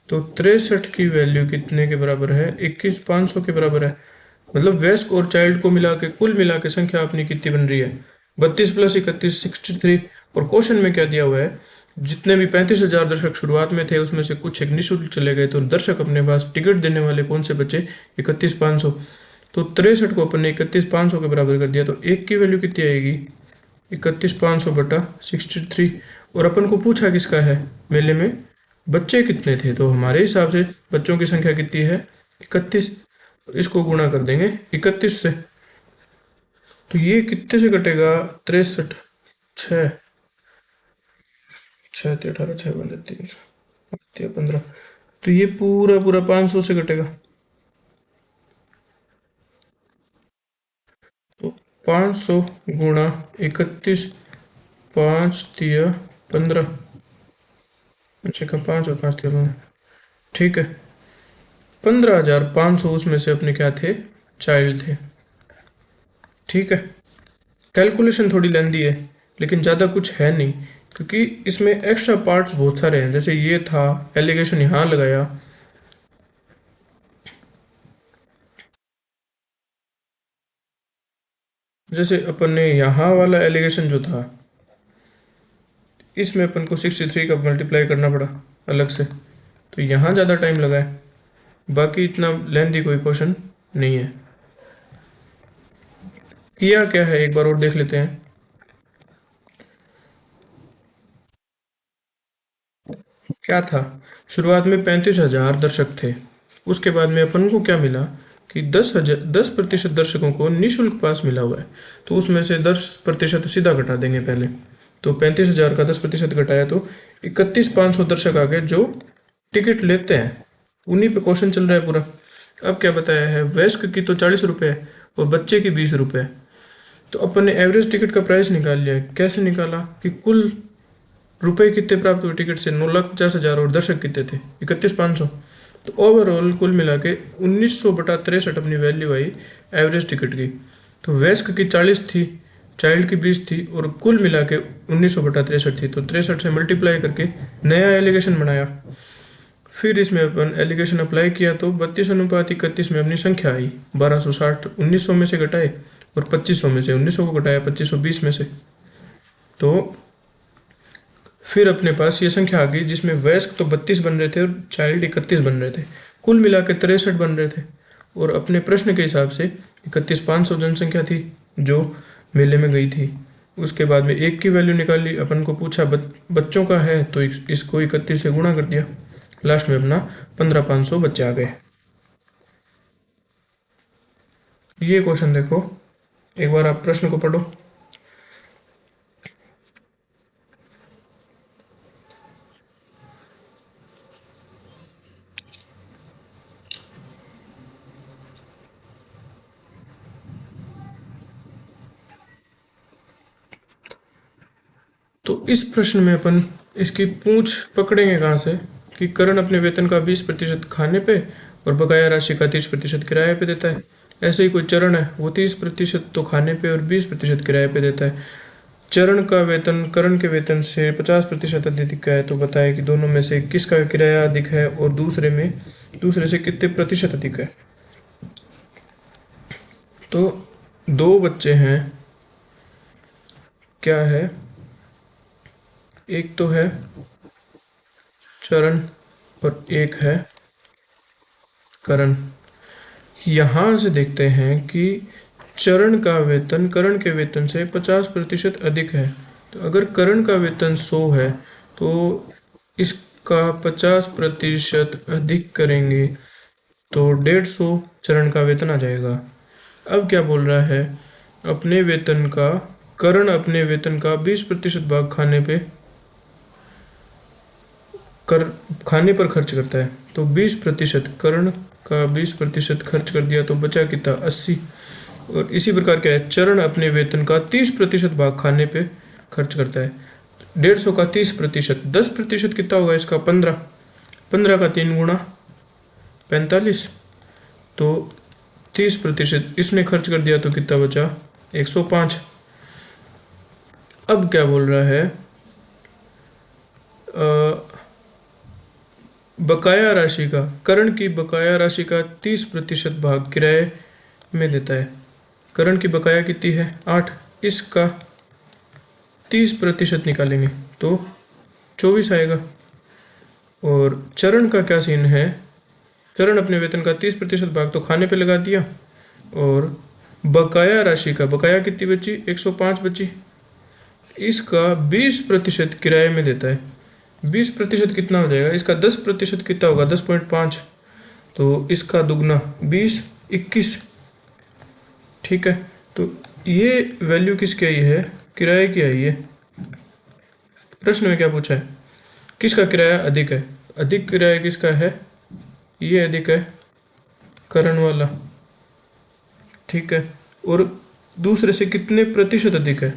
तो 63 की वैल्यू कितने के बराबर है? 21,500 के बराबर है। मतलब वयस्क और चाइल्ड को मिला के, कुल मिला के संख्या अपनी कितनी बन रही है? 32 + 31 63। और क्वेश्चन में क्या दिया हुआ है? जितने भी 35,000 दर्शक शुरुआत में थे उसमें से कुछ एक निःशुल्क चले गए, तो दर्शक अपने पास टिकट देने वाले कौन से बचे? 31,500। तो 63 को अपन ने 31,500 के बराबर कर दिया, तो एक की वैल्यू कितनी आएगी? 31,500 बटा 63। और अपन को पूछा किसका है? मेले में बच्चे कितने थे, तो हमारे हिसाब से बच्चों की संख्या कितनी है? 31। इसको गुणा कर देंगे 31 से, तो ये कितने से कटेगा? 63, 6 6 18 6 15 15। तो ये पूरा पूरा 500 से घटेगा। तो 500 गुणा 31, 5 तिया 15, अच्छा का 5 और 5 तिया 15, ठीक है। 15,500 उसमें से अपने क्या थे, चाइल्ड थे, ठीक है। कैलकुलेशन थोड़ी लेंदी है लेकिन ज़्यादा कुछ है नहीं, क्योंकि इसमें एक्स्ट्रा पार्ट्स बहुत सारे हैं। जैसे ये था एलिगेशन यहाँ लगाया, जैसे अपन ने यहाँ वाला एलिगेशन जो था इसमें अपन को 63 का मल्टीप्लाई करना पड़ा अलग से, तो यहाँ ज़्यादा टाइम लगा है। बाकी इतना लेंथी कोई क्वेश्चन नहीं है। किया क्या है एक बार और देख लेते हैं। क्या था, शुरुआत में 35,000 दर्शक थे, उसके बाद में अपन को क्या मिला कि 10% दर्शकों को निःशुल्क पास मिला हुआ है। तो उसमें से 10% सीधा घटा देंगे पहले। तो 35,000 का 10% घटाया तो 31,500 दर्शक आ गए जो टिकट लेते हैं, उन्हीं पे क्वेश्चन चल रहा है पूरा। अब क्या बताया है, वयस्क की तो 40 रुपये है और बच्चे की 20 रुपये। तो अपन ने एवरेज टिकट का प्राइस निकाल लिया है। कैसे निकाला कि कुल रुपए कितने प्राप्त हुए टिकट से, 9,50,000, और दर्शक कितने थे, 31,500। तो ओवरऑल कुल मिला के 1900/63 अपनी वैल्यू आई एवरेज टिकट की। तो वयस्क की 40 थी, चाइल्ड की 20 थी, और कुल मिला के 1900/63 थी। तो 63 से मल्टीप्लाई करके नया एलिगेशन बनाया। फिर इसमें अपन एलिगेशन अप्लाई किया तो 32:31 में अपनी संख्या आई 1260। 1900 में से घटाए और 2500 में से 1900 को घटाया 2520 में से, तो फिर अपने पास ये संख्या आ गई जिसमें वयस्क तो 32 बन रहे थे और चाइल्ड 31 बन रहे थे। कुल मिला के 63 बन रहे थे। और अपने प्रश्न के हिसाब से 31,500 जनसंख्या थी जो मेले में गई थी। उसके बाद में एक की वैल्यू निकाली, अपन को पूछा बच्चों का है तो इसको 31 से गुणा कर दिया, लास्ट में अपना 15,500 बच्चे आ गए। ये क्वेश्चन देखो, एक बार आप प्रश्न को पढ़ो। तो इस प्रश्न में अपन इसकी पूंछ पकड़ेंगे कहाँ से कि करण अपने वेतन का 20% खाने पे और बकाया राशि का 30% किराए पे देता है। ऐसे ही कोई चरण है, वो 30% तो खाने पे और 20% किराए पे देता है। चरण का वेतन करण के वेतन से 50% अधिक है, तो बताए कि दोनों में से किसका किराया अधिक है और दूसरे से कितने प्रतिशत अधिक है। तो दो बच्चे हैं, क्या है, एक तो है चरण और एक है करण। यहाँ से देखते हैं कि चरण का वेतन करण के वेतन से 50% अधिक है। तो अगर करण का वेतन 100 है तो इसका 50% अधिक करेंगे तो 150 चरण का वेतन आ जाएगा। अब क्या बोल रहा है, अपने वेतन का करण अपने वेतन का 20% भाग खाने पर खर्च करता है। तो 20% करण का 20% खर्च कर दिया तो बचा कितना, 80। और इसी प्रकार क्या है, चरण अपने वेतन का 30% भाग खाने पे खर्च करता है। 150 का 30%, 10% कितना होगा इसका, 15। 15 का 3 गुणा 45, तो 30% इसने खर्च कर दिया तो कितना बचा, 105। अब क्या बोल रहा है, बकाया राशि का करण की बकाया राशि का 30% भाग किराए में देता है। करण की बकाया कितनी है, 8। इसका 30% निकालेंगे तो 24 आएगा। और चरण का क्या सीन है, चरण अपने वेतन का 30% भाग तो खाने पे लगा दिया, और बकाया राशि का बकाया कितनी बची, 105 बची। इसका 20% किराए में देता है। 20% कितना हो जाएगा, इसका 10% कितना होगा, 10.5। तो इसका दुगना 20, 21, ठीक है। तो ये वैल्यू किसकी आई है, किराए की आई है। प्रश्न में क्या पूछा है, किसका किराया अधिक है, अधिक किराया किसका है, ये अधिक है करण वाला, ठीक है। और दूसरे से कितने प्रतिशत अधिक है,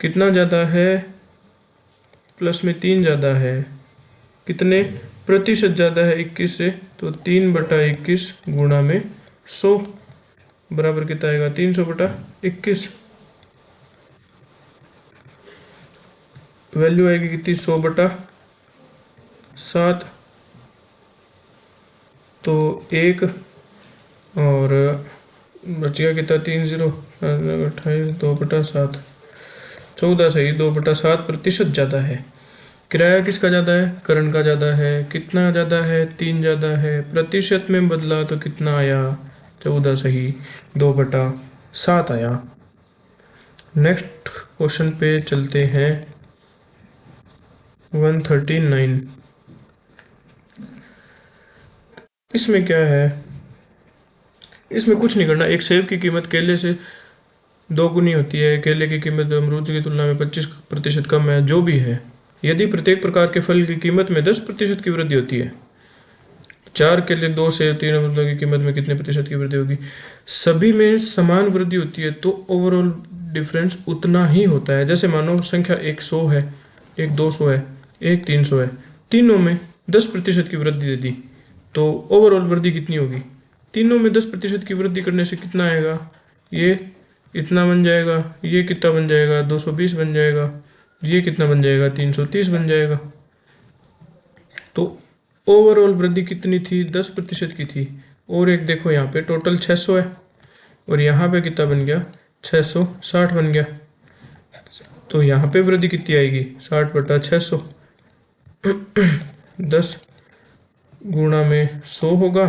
कितना ज़्यादा है, प्लस में 3 ज़्यादा है, कितने प्रतिशत ज़्यादा है 21 से, तो 3/21 गुणा में 100 बराबर कितना आएगा 300/21। वैल्यू आएगी कितनी 100/7, तो 1 और बच गया कितना 28 2/7, 14 सही 2/7% ज़्यादा है। किराया किसका ज़्यादा है, करण का ज़्यादा है। कितना ज़्यादा है 3 ज़्यादा है, प्रतिशत में बदला तो कितना आया 14 सही 2/7 आया। नेक्स्ट क्वेश्चन पे चलते हैं 139। इसमें क्या है, इसमें कुछ नहीं करना। एक सेब की कीमत केले से 2 गुनी होती है, केले की कीमत अमरूद की तुलना में 25% कम है, जो भी है। यदि प्रत्येक प्रकार के फल की कीमत में 10% की वृद्धि होती है, 4 केले 2 से 3 अमरूद की कीमत में कितने प्रतिशत की वृद्धि होगी। सभी में समान वृद्धि होती है तो ओवरऑल डिफरेंस उतना ही होता है। जैसे मानो संख्या एक 100 है, एक 200 है, एक 300 है, तीनों में 10% की वृद्धि दे दी तो ओवरऑल वृद्धि कितनी होगी। तीनों में 10% की वृद्धि करने से कितना आएगा, ये इतना बन जाएगा, ये कितना बन जाएगा 220 बन जाएगा, ये कितना बन जाएगा 330 बन जाएगा। तो ओवरऑल वृद्धि कितनी थी 10% की थी। और एक देखो यहाँ पे टोटल 600 है और यहाँ पे कितना बन गया 660 बन गया, तो यहाँ पे वृद्धि कितनी आएगी 60/600। 10 गुणा में 100 होगा,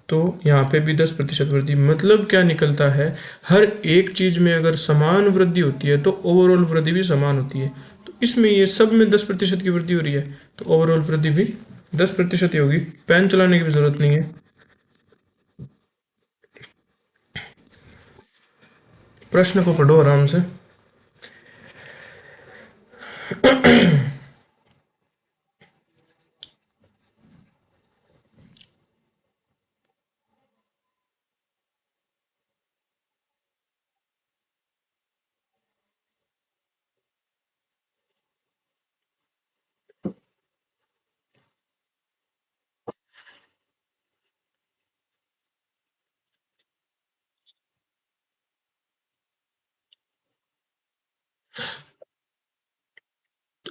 तो यहाँ पे भी 10% वृद्धि। मतलब क्या निकलता है, हर एक चीज में अगर समान वृद्धि होती है तो ओवरऑल वृद्धि भी समान होती है। तो इसमें ये सब में 10% की वृद्धि हो रही है तो ओवरऑल वृद्धि भी 10% ही होगी। पेन चलाने की भी जरूरत नहीं है। प्रश्न को पढ़ो आराम से।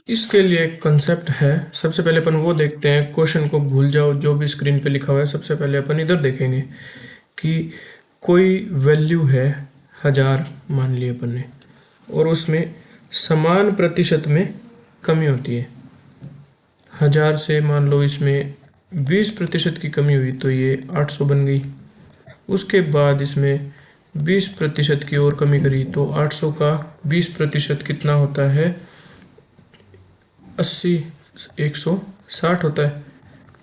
इसके लिए एक कंसेप्ट है। सबसे पहले अपन वो देखते हैं, क्वेश्चन को भूल जाओ, जो भी स्क्रीन पे लिखा हुआ है सबसे पहले अपन इधर देखेंगे कि कोई वैल्यू है 1000 मान लिया अपन ने, और उसमें समान प्रतिशत में कमी होती है। 1000 से मान लो इसमें 20% की कमी हुई तो ये 800 बन गई। उसके बाद इसमें 20% की और कमी करी तो 800 का 20% कितना होता है 80, 160 होता है।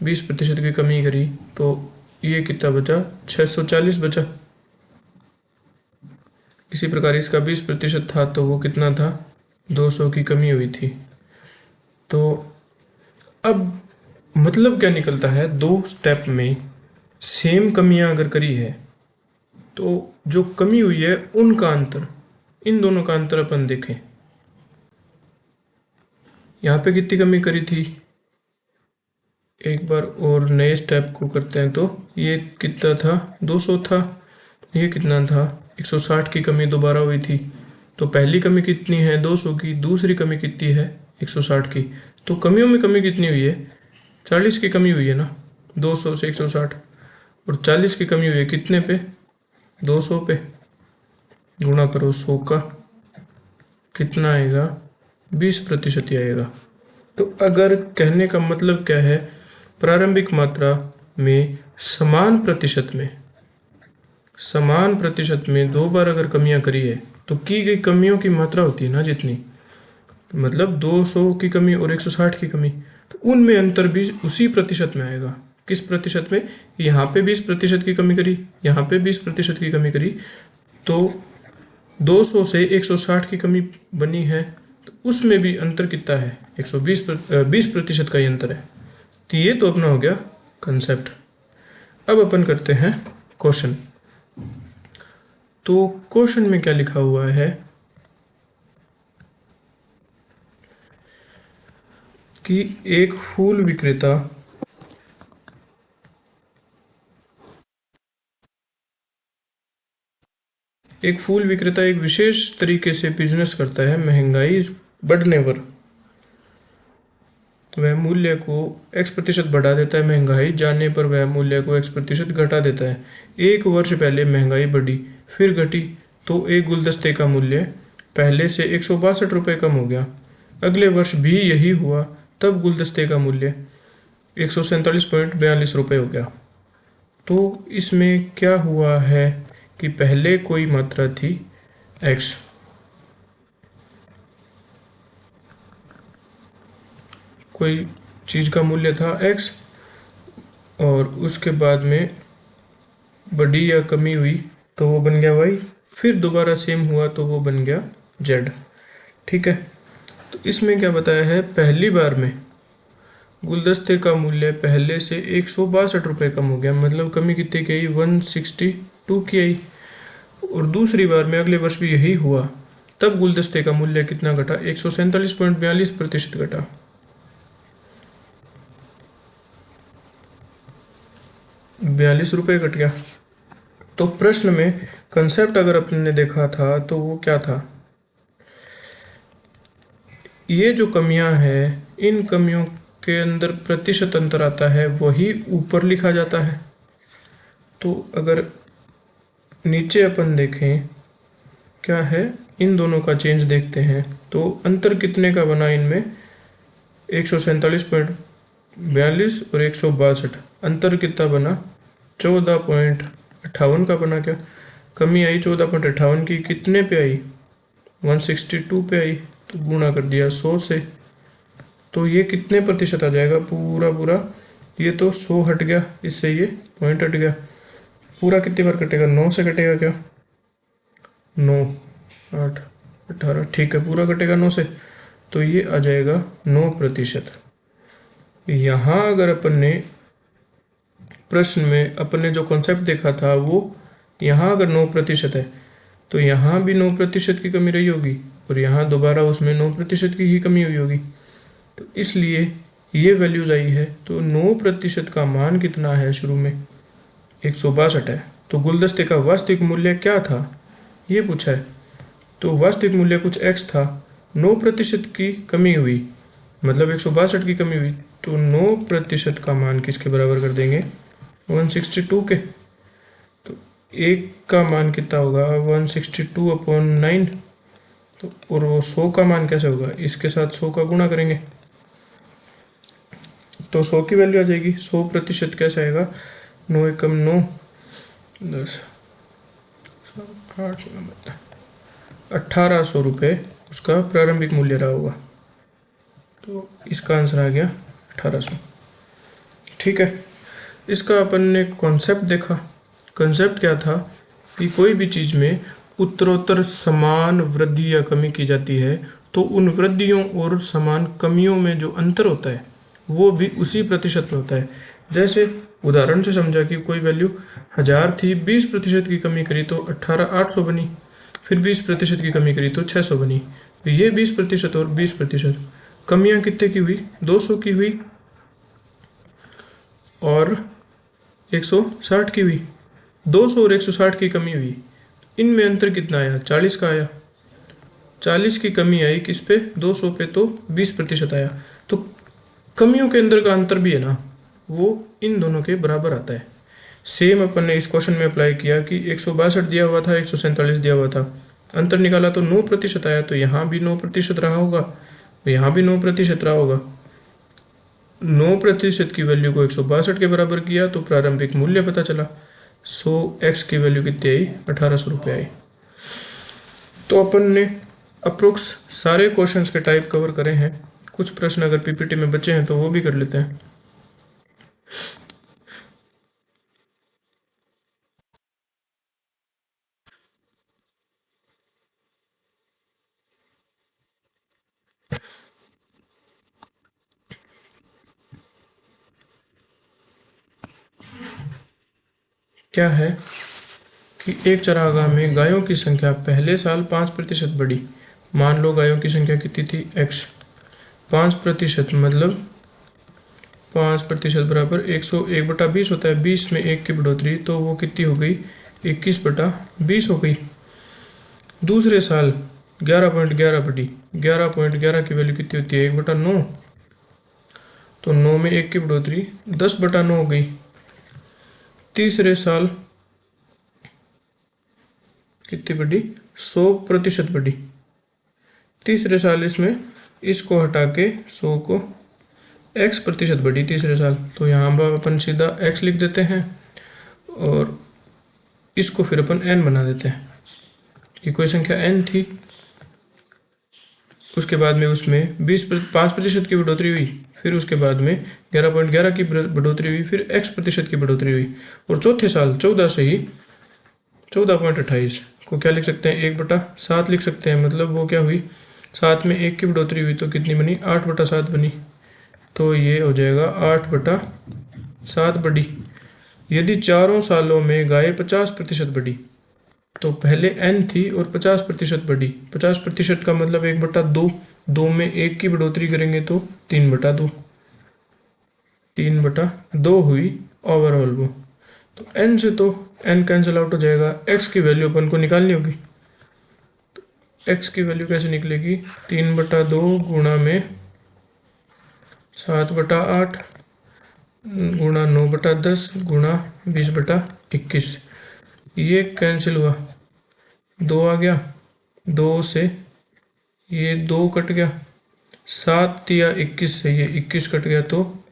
20% की कमी करी तो ये कितना बचा 640 बचा। इसी प्रकार इसका 20% था तो वो कितना था 200 की कमी हुई थी। तो अब मतलब क्या निकलता है, 2 स्टेप में सेम कमियां अगर करी है तो जो कमी हुई है उनका अंतर, इन दोनों का अंतर अपन देखें। यहाँ पे कितनी कमी करी थी, एक बार और नए स्टेप को करते हैं तो ये कितना था 200 था, ये कितना था 160 की कमी दोबारा हुई थी। तो पहली कमी कितनी है 200 की, दूसरी कमी कितनी है 160 की। तो कमियों में कमी कितनी हुई है 40 की कमी हुई है ना, 200 से 160, और 40 की कमी हुई है कितने पे 200 पे। गुणा करो 100 का, कितना आएगा 20% ही आएगा। तो अगर कहने का मतलब क्या है, प्रारंभिक मात्रा में समान प्रतिशत में 2 बार अगर कमियां करी है तो की गई कमियों की मात्रा होती है ना जितनी, मतलब 200 की कमी और 160 की कमी, तो उनमें अंतर भी उसी प्रतिशत में आएगा। किस प्रतिशत में, यहाँ पे 20% की कमी करी, यहाँ पे 20% की कमी करी, तो 200 से 160 की कमी बनी है तो उसमें भी अंतर कितना है 120 20% का ही अंतर है। तो ये तो अपना हो गया कंसेप्ट। अब अपन करते हैं क्वेश्चन। तो क्वेश्चन में क्या लिखा हुआ है कि एक फूल विक्रेता एक विशेष तरीके से बिजनेस करता है। महंगाई बढ़ने पर तो वह मूल्य को x% बढ़ा देता है, महंगाई जाने पर वह मूल्य को x% घटा देता है। एक वर्ष पहले महंगाई बढ़ी फिर घटी तो एक गुलदस्ते का मूल्य पहले से 162 रुपये कम हो गया। अगले वर्ष भी यही हुआ, तब गुलदस्ते का मूल्य 147.42 रुपये हो गया। तो इसमें क्या हुआ है कि पहले कोई मात्रा थी x, कोई चीज़ का मूल्य था x, और उसके बाद में बढ़ी या कमी हुई तो वो बन गया y, फिर दोबारा सेम हुआ तो वो बन गया z। ठीक है। तो इसमें क्या बताया है, पहली बार में गुलदस्ते का मूल्य पहले से 162 रुपये कम हो गया, मतलब कमी कितने की आई, 162 की आई। और दूसरी बार में अगले वर्ष भी यही हुआ, तब गुलदस्ते का मूल्य कितना घटा, 147.42% घटा। 42 रुपये घट गया। तो प्रश्न में कंसेप्ट अगर अपने ने देखा था तो वो क्या था, ये जो कमियां हैं इन कमियों के अंदर प्रतिशत अंतर आता है, वही ऊपर लिखा जाता है। तो अगर नीचे अपन देखें क्या है, इन दोनों का चेंज देखते हैं तो अंतर कितने का बना इनमें, 147.42 और 162, अंतर कितना बना, 14.58 का बना। क्या कमी आई 14.58 की, कितने पे आई, 162 पे आई, तो गुणा कर दिया 100 से। तो ये कितने प्रतिशत आ जाएगा, पूरा पूरा, ये तो 100 हट गया, इससे ये पॉइंट हट गया, पूरा कितनी बार कटेगा, 9 से कटेगा क्या, 9, 8, 18, ठीक है, पूरा कटेगा 9 से, तो ये आ जाएगा 9%। यहाँ अगर अपन ने प्रश्न में अपन ने जो कॉन्सेप्ट देखा था वो, यहाँ अगर 9% है तो यहाँ भी 9% की कमी रही होगी, और यहाँ दोबारा उसमें 9% की ही कमी हुई होगी। तो इसलिए ये वैल्यूज आई है। तो 9% का मान कितना है, शुरू में 162 है। तो गुलदस्ते का वास्तविक मूल्य क्या था ये पूछा है। तो वास्तविक मूल्य कुछ x था, 9% की कमी हुई, मतलब 162 की कमी हुई, तो 9% का मान किसके बराबर कर देंगे, 162 के। तो एक का मान कितना होगा, 162/9। तो और वो 100 का मान कैसे होगा, इसके साथ 100 का गुणा करेंगे तो 100 की वैल्यू आ जाएगी। 100% कैसे आएगा, 9 एकम 9, 10, 8, 1800 रुपये उसका प्रारंभिक मूल्य रहा होगा। तो इसका आंसर आ गया 1800। ठीक है। इसका अपन ने कॉन्सेप्ट देखा। कॉन्सेप्ट क्या था कि कोई भी चीज़ में उत्तरोत्तर समान वृद्धि या कमी की जाती है तो उन वृद्धियों और समान कमियों में जो अंतर होता है वो भी उसी प्रतिशत में होता है। जैसे उदाहरण से समझा कि कोई वैल्यू 1000 थी, 20% की कमी करी तो 18800 बनी, फिर 20% की कमी करी तो 600 बनी। तो ये 20% और 20% कमियां कितने की हुई, 200 की हुई और 160 की हुई। 200 और 160 की कमी हुई, इनमें अंतर कितना आया, 40 का आया। 40 की कमी आई किस पे, 200 पे, तो 20% आया। तो कमियों के अंदर का अंतर भी है ना, वो इन दोनों के बराबर आता है। सेम अपन ने इस क्वेश्चन में अप्लाई किया कि 162 दिया हुआ था, 147 दिया हुआ था, अंतर निकाला तो 9% आया, तो यहाँ भी 9% रहा होगा, तो यहाँ भी 9% रहा होगा। 9% की वैल्यू को 162 के बराबर किया तो प्रारंभिक मूल्य पता चला, 100x की वैल्यू कितनी आई, 1800 रुपये आई। तो अपन ने अप्रोक्स सारे क्वेश्चंस के टाइप कवर करे हैं। कुछ प्रश्न अगर पीपीटी में बचे हैं तो वो भी कर लेते हैं। क्या है कि एक चरागाह में गायों की संख्या पहले साल 5% बढ़ी। मान लो गायों की संख्या कितनी थी, x। 5% मतलब 5% बराबर 101/20 होता है। 20 में 1 की बढ़ोतरी, तो वो कितनी हो गई, 21/20 हो गई। दूसरे साल 11.11 बढ़ी। 11.11 की वैल्यू कितनी होती है, 1/9। तो 9 में 1 की बढ़ोतरी 10/9 हो गई। तीसरे साल कितनी बढ़ी, 100% बढ़ी। तीसरे साल इसमें इसको हटा के 100 को x% बढ़ी तीसरे साल। तो यहाँ पर अपन सीधा x लिख देते हैं और इसको फिर अपन n बना देते हैं कि कोई संख्या n थी, उसके बाद में उसमें 5% की बढ़ोतरी हुई, फिर उसके बाद में 11.11 की बढ़ोतरी हुई, फिर x% की बढ़ोतरी हुई, और चौथे साल 14 से ही 14.28 को क्या लिख सकते हैं, 1/7 लिख सकते हैं। मतलब वो क्या हुई, 7 में 1 की बढ़ोतरी हुई तो कितनी बनी, 8/7 बनी। तो ये हो जाएगा 8/7 बढ़ी। यदि चारों सालों में गाय 50% बढ़ी, तो पहले n थी और 50% बढ़ी। 50% का मतलब 1/2। 2 में 1 की बढ़ोतरी करेंगे तो 3/2। 3/2 हुई ओवरऑल वो। तो n से तो n कैंसिल आउट हो जाएगा। x की वैल्यू अपन को निकालनी होगी। तो x की वैल्यू कैसे निकलेगी, 3/2 गुणा में 7/8 गुणा 9/10 गुणा 20/21। ये कैंसिल हुआ, 2 आ गया, 2 से ये 2 कट गया, 7 या 21 से ये 21 कट गया, तो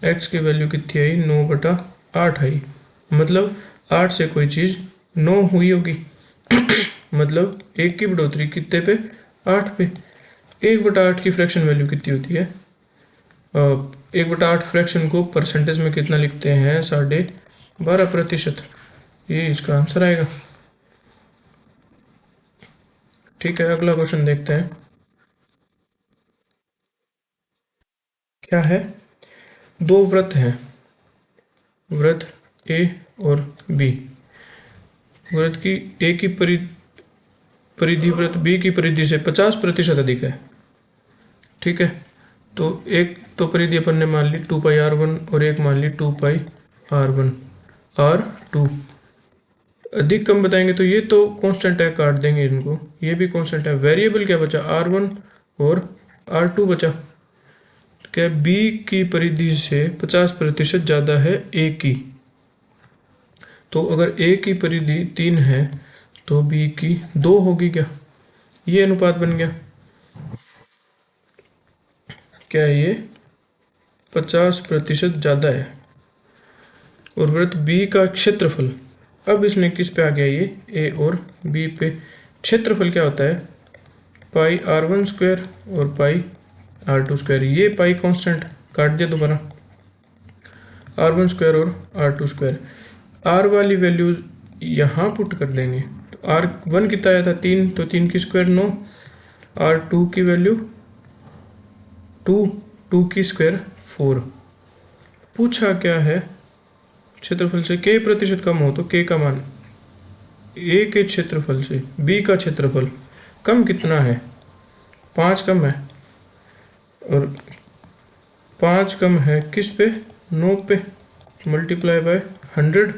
x की वैल्यू कितनी आई, 9/8 आई। मतलब 8 से कोई चीज़ 9 हुई होगी। मतलब 1 की बढ़ोतरी कितने पे, 8 पे। 1/8 की फ्रैक्शन वैल्यू कितनी होती है, 1/8 फ्रैक्शन को परसेंटेज में कितना लिखते हैं, 12.5%। ये इसका आंसर आएगा। ठीक है, अगला क्वेश्चन देखते हैं। क्या है, दो व्रत हैं, व्रत ए और बी। व्रत की ए की परिधि व्रत बी की परिधि से 50% अधिक है। ठीक है, तो एक तो परिधि अपन ने मान ली 2πr1 और एक मान ली 2πr1 r2। अधिक कम बताएंगे तो ये तो कांस्टेंट है, काट देंगे इनको, ये भी कांस्टेंट है। वेरिएबल क्या बचा, r1 और r2 बचा। क्या बी की परिधि से 50% ज़्यादा है ए की। तो अगर ए की परिधि 3 है तो बी की 2 होगी क्या, ये अनुपात बन गया। क्या ये 50% ज़्यादा है। और वृत्त बी का क्षेत्रफल, अब इसमें किस पे आ गया, ये ए और बी पे। क्षेत्रफल क्या होता है, πr1² और πr2²। ये पाई कांस्टेंट काट दिया दोबारा, r1² और r2²। r वाली वैल्यूज यहाँ पुट कर देंगे तो r1 कितना आया था, 3, तो 3 की स्क्वायर 9, r2 की वैल्यू 2, 2 की स्क्वायर 4। पूछा क्या है, क्षेत्रफल से k% कम हो तो k का मान, a के क्षेत्रफल से b का क्षेत्रफल कम कितना है, 5 कम है। और 5 कम है किस पे, 9 पे, मल्टीप्लाई बाय 100।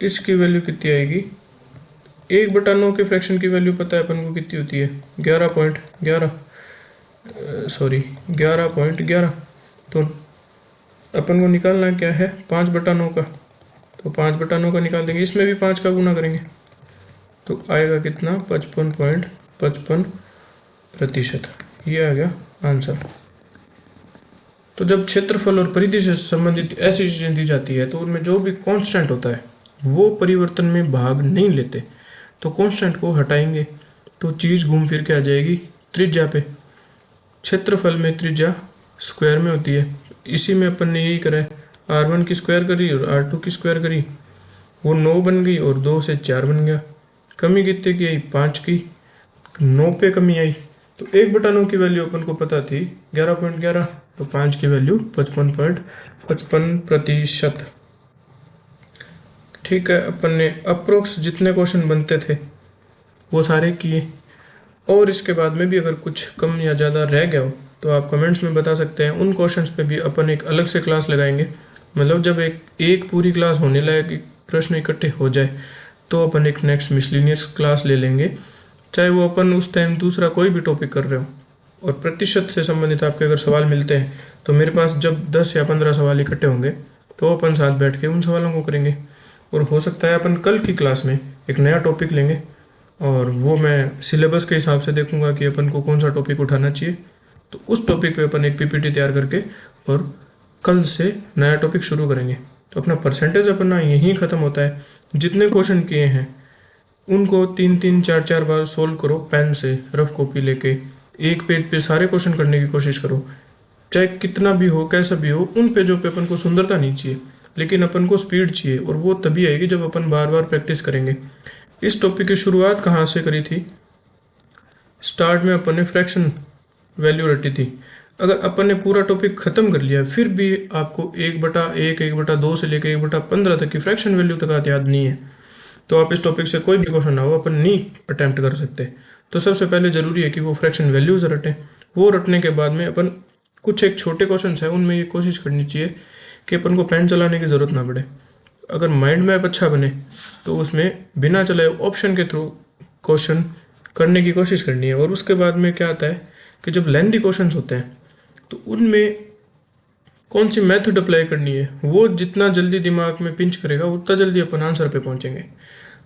इसकी वैल्यू कितनी आएगी, 1/9 के फ्रैक्शन की वैल्यू पता है अपन को कितनी होती है, 11.11। तो अपन को निकालना क्या है, 5/9 का। तो 5/9 का निकाल देंगे, इसमें भी 5 का गुना करेंगे तो आएगा कितना, 55.55%। ये आ गया आंसर। तो जब क्षेत्रफल और परिधि से संबंधित ऐसी चीजें दी जाती है तो उनमें जो भी कांस्टेंट होता है वो परिवर्तन में भाग नहीं लेते। तो कांस्टेंट को हटाएंगे तो चीज़ घूम फिर के आ जाएगी त्रिज्या पे। क्षेत्रफल में त्रिज्या स्क्वायर में होती है, इसी में अपन ने यही करा है, r1 की स्क्वायर करी और r2 की स्क्वायर करी, वो 9 बन गई और 2 से 4 बन गया। कमी कितने की आई, 5 की, 9 पे कमी आई। तो 1/9 की वैल्यू अपन को पता थी 11.11, तो 5 की वैल्यू 55.55%। ठीक है, अपन ने अप्रोक्स जितने क्वेश्चन बनते थे वो सारे किए, और इसके बाद में भी अगर कुछ कम या ज़्यादा रह गया हो तो आप कमेंट्स में बता सकते हैं। उन क्वेश्चंस पे भी अपन एक अलग से क्लास लगाएंगे, मतलब जब एक पूरी क्लास होने लायक प्रश्न इकट्ठे हो जाए तो अपन एक नेक्स्ट मिसलिनियस क्लास ले लेंगे, चाहे वो अपन उस टाइम दूसरा कोई भी टॉपिक कर रहे हो। और प्रतिशत से संबंधित आपके अगर सवाल मिलते हैं तो मेरे पास जब 10 या 15 सवाल इकट्ठे होंगे तो अपन साथ बैठ के उन सवालों को करेंगे। और हो सकता है अपन कल की क्लास में एक नया टॉपिक लेंगे, और वो मैं सिलेबस के हिसाब से देखूंगा कि अपन को कौन सा टॉपिक उठाना चाहिए। तो उस टॉपिक पे अपन एक पीपीटी तैयार करके और कल से नया टॉपिक शुरू करेंगे। तो अपना परसेंटेज अपना यहीं ख़त्म होता है। जितने क्वेश्चन किए हैं उनको 3-3, 4-4 बार सोल्व करो, पेन से रफ कॉपी लेके एक पेज पे सारे क्वेश्चन करने की कोशिश करो। चाहे कितना भी हो, कैसा भी हो, उन पेजों पे अपन को सुंदरता नहीं चाहिए, लेकिन अपन को स्पीड चाहिए, और वो तभी आएगी जब अपन बार बार प्रैक्टिस करेंगे। इस टॉपिक की शुरुआत कहाँ से करी थी? स्टार्ट में अपन ने फ्रैक्शन वैल्यू रटी थी। अगर अपन ने पूरा टॉपिक खत्म कर लिया फिर भी आपको 1/1, 1/2 से लेकर 1/15 तक की फ्रैक्शन वैल्यू तक याद नहीं है, तो आप इस टॉपिक से कोई भी क्वेश्चन ना हो अपन नहीं अटैम्प्ट कर सकते। तो सबसे पहले ज़रूरी है कि वो फ्रैक्शन वैल्यूज रटें। वो रटने के बाद में अपन कुछ एक छोटे क्वेश्चन है उनमें ये कोशिश करनी चाहिए कि अपन को पेन चलाने की ज़रूरत ना पड़े। अगर माइंड मैप अच्छा बने तो उसमें बिना चलाए ऑप्शन के थ्रू क्वेश्चन करने की कोशिश करनी है। और उसके बाद में क्या आता है कि जब लेंथी क्वेश्चंस होते हैं तो उनमें कौन सी मेथड अप्लाई करनी है, वो जितना जल्दी दिमाग में पिंच करेगा उतना जल्दी अपन आंसर पे पहुंचेंगे।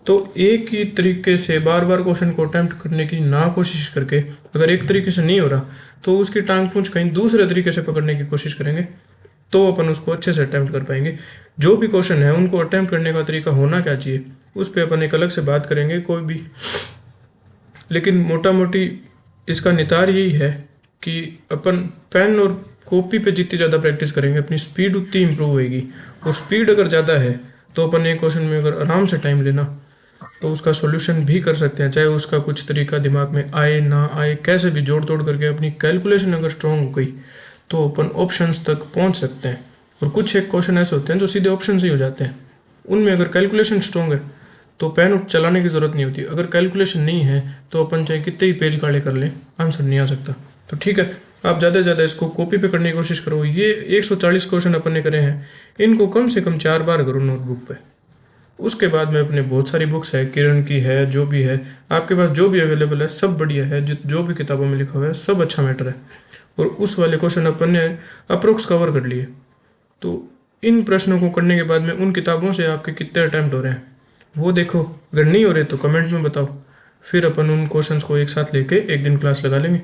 तो एक ही तरीके से बार बार क्वेश्चन को अटैम्प्ट करने की ना कोशिश करके, अगर एक तरीके से नहीं हो रहा तो उसकी टांग पूंछ कहीं दूसरे तरीके से पकड़ने की कोशिश करेंगे, तो अपन उसको अच्छे से अटैम्प्ट कर पाएंगे। जो भी क्वेश्चन है उनको अटैम्प्ट करने का तरीका होना क्या चाहिए उस पर अपन एक अलग से बात करेंगे कोई भी। लेकिन मोटा मोटी इसका नितार यही है कि अपन पेन और कॉपी पे जितनी ज़्यादा प्रैक्टिस करेंगे अपनी स्पीड उतनी इंप्रूव होएगी। और स्पीड अगर ज़्यादा है तो अपन एक क्वेश्चन में अगर आराम से टाइम लेना तो उसका सॉल्यूशन भी कर सकते हैं, चाहे उसका कुछ तरीका दिमाग में आए ना आए, कैसे भी जोड़ तोड़ करके अपनी कैलकुलेशन अगर स्ट्रॉन्ग हो गई तो अपन ऑप्शंस तक पहुंच सकते हैं। और कुछ एक क्वेश्चन ऐसे होते हैं जो सीधे ऑप्शन से ही हो जाते हैं, उनमें अगर कैलकुलेशन स्ट्रॉन्ग है तो पेन चलाने की ज़रूरत नहीं होती। अगर कैलकुलेशन नहीं है तो अपन चाहे कितने ही पेज काले कर लें आंसर नहीं आ सकता। तो ठीक है, आप ज़्यादा से ज़्यादा इसको कॉपी पे करने की कोशिश करो। ये 140 क्वेश्चन अपन ने करे हैं, इनको कम से कम 4 बार करो नोटबुक पे। उसके बाद में अपने बहुत सारी बुक्स है, किरण की है, जो भी है आपके पास जो भी अवेलेबल है सब बढ़िया है, जो भी किताबों में लिखा हुआ है सब अच्छा मैटर है। और उस वाले क्वेश्चन अपन ने अप्रोक्स कवर कर लिए। तो इन प्रश्नों को करने के बाद में उन किताबों से आपके कितने अटैम्प्ट हो रहे हैं वो देखो। अगर नहीं हो रहे तो कमेंट में बताओ, फिर अपन उन क्वेश्चंस को एक साथ लेके एक दिन क्लास लगा लेंगे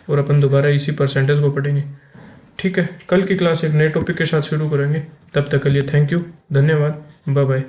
और अपन दोबारा इसी परसेंटेज को पढ़ेंगे। ठीक है, कल की क्लास एक नए टॉपिक के साथ शुरू करेंगे। तब तक के लिए थैंक यू, धन्यवाद, बाय बाय।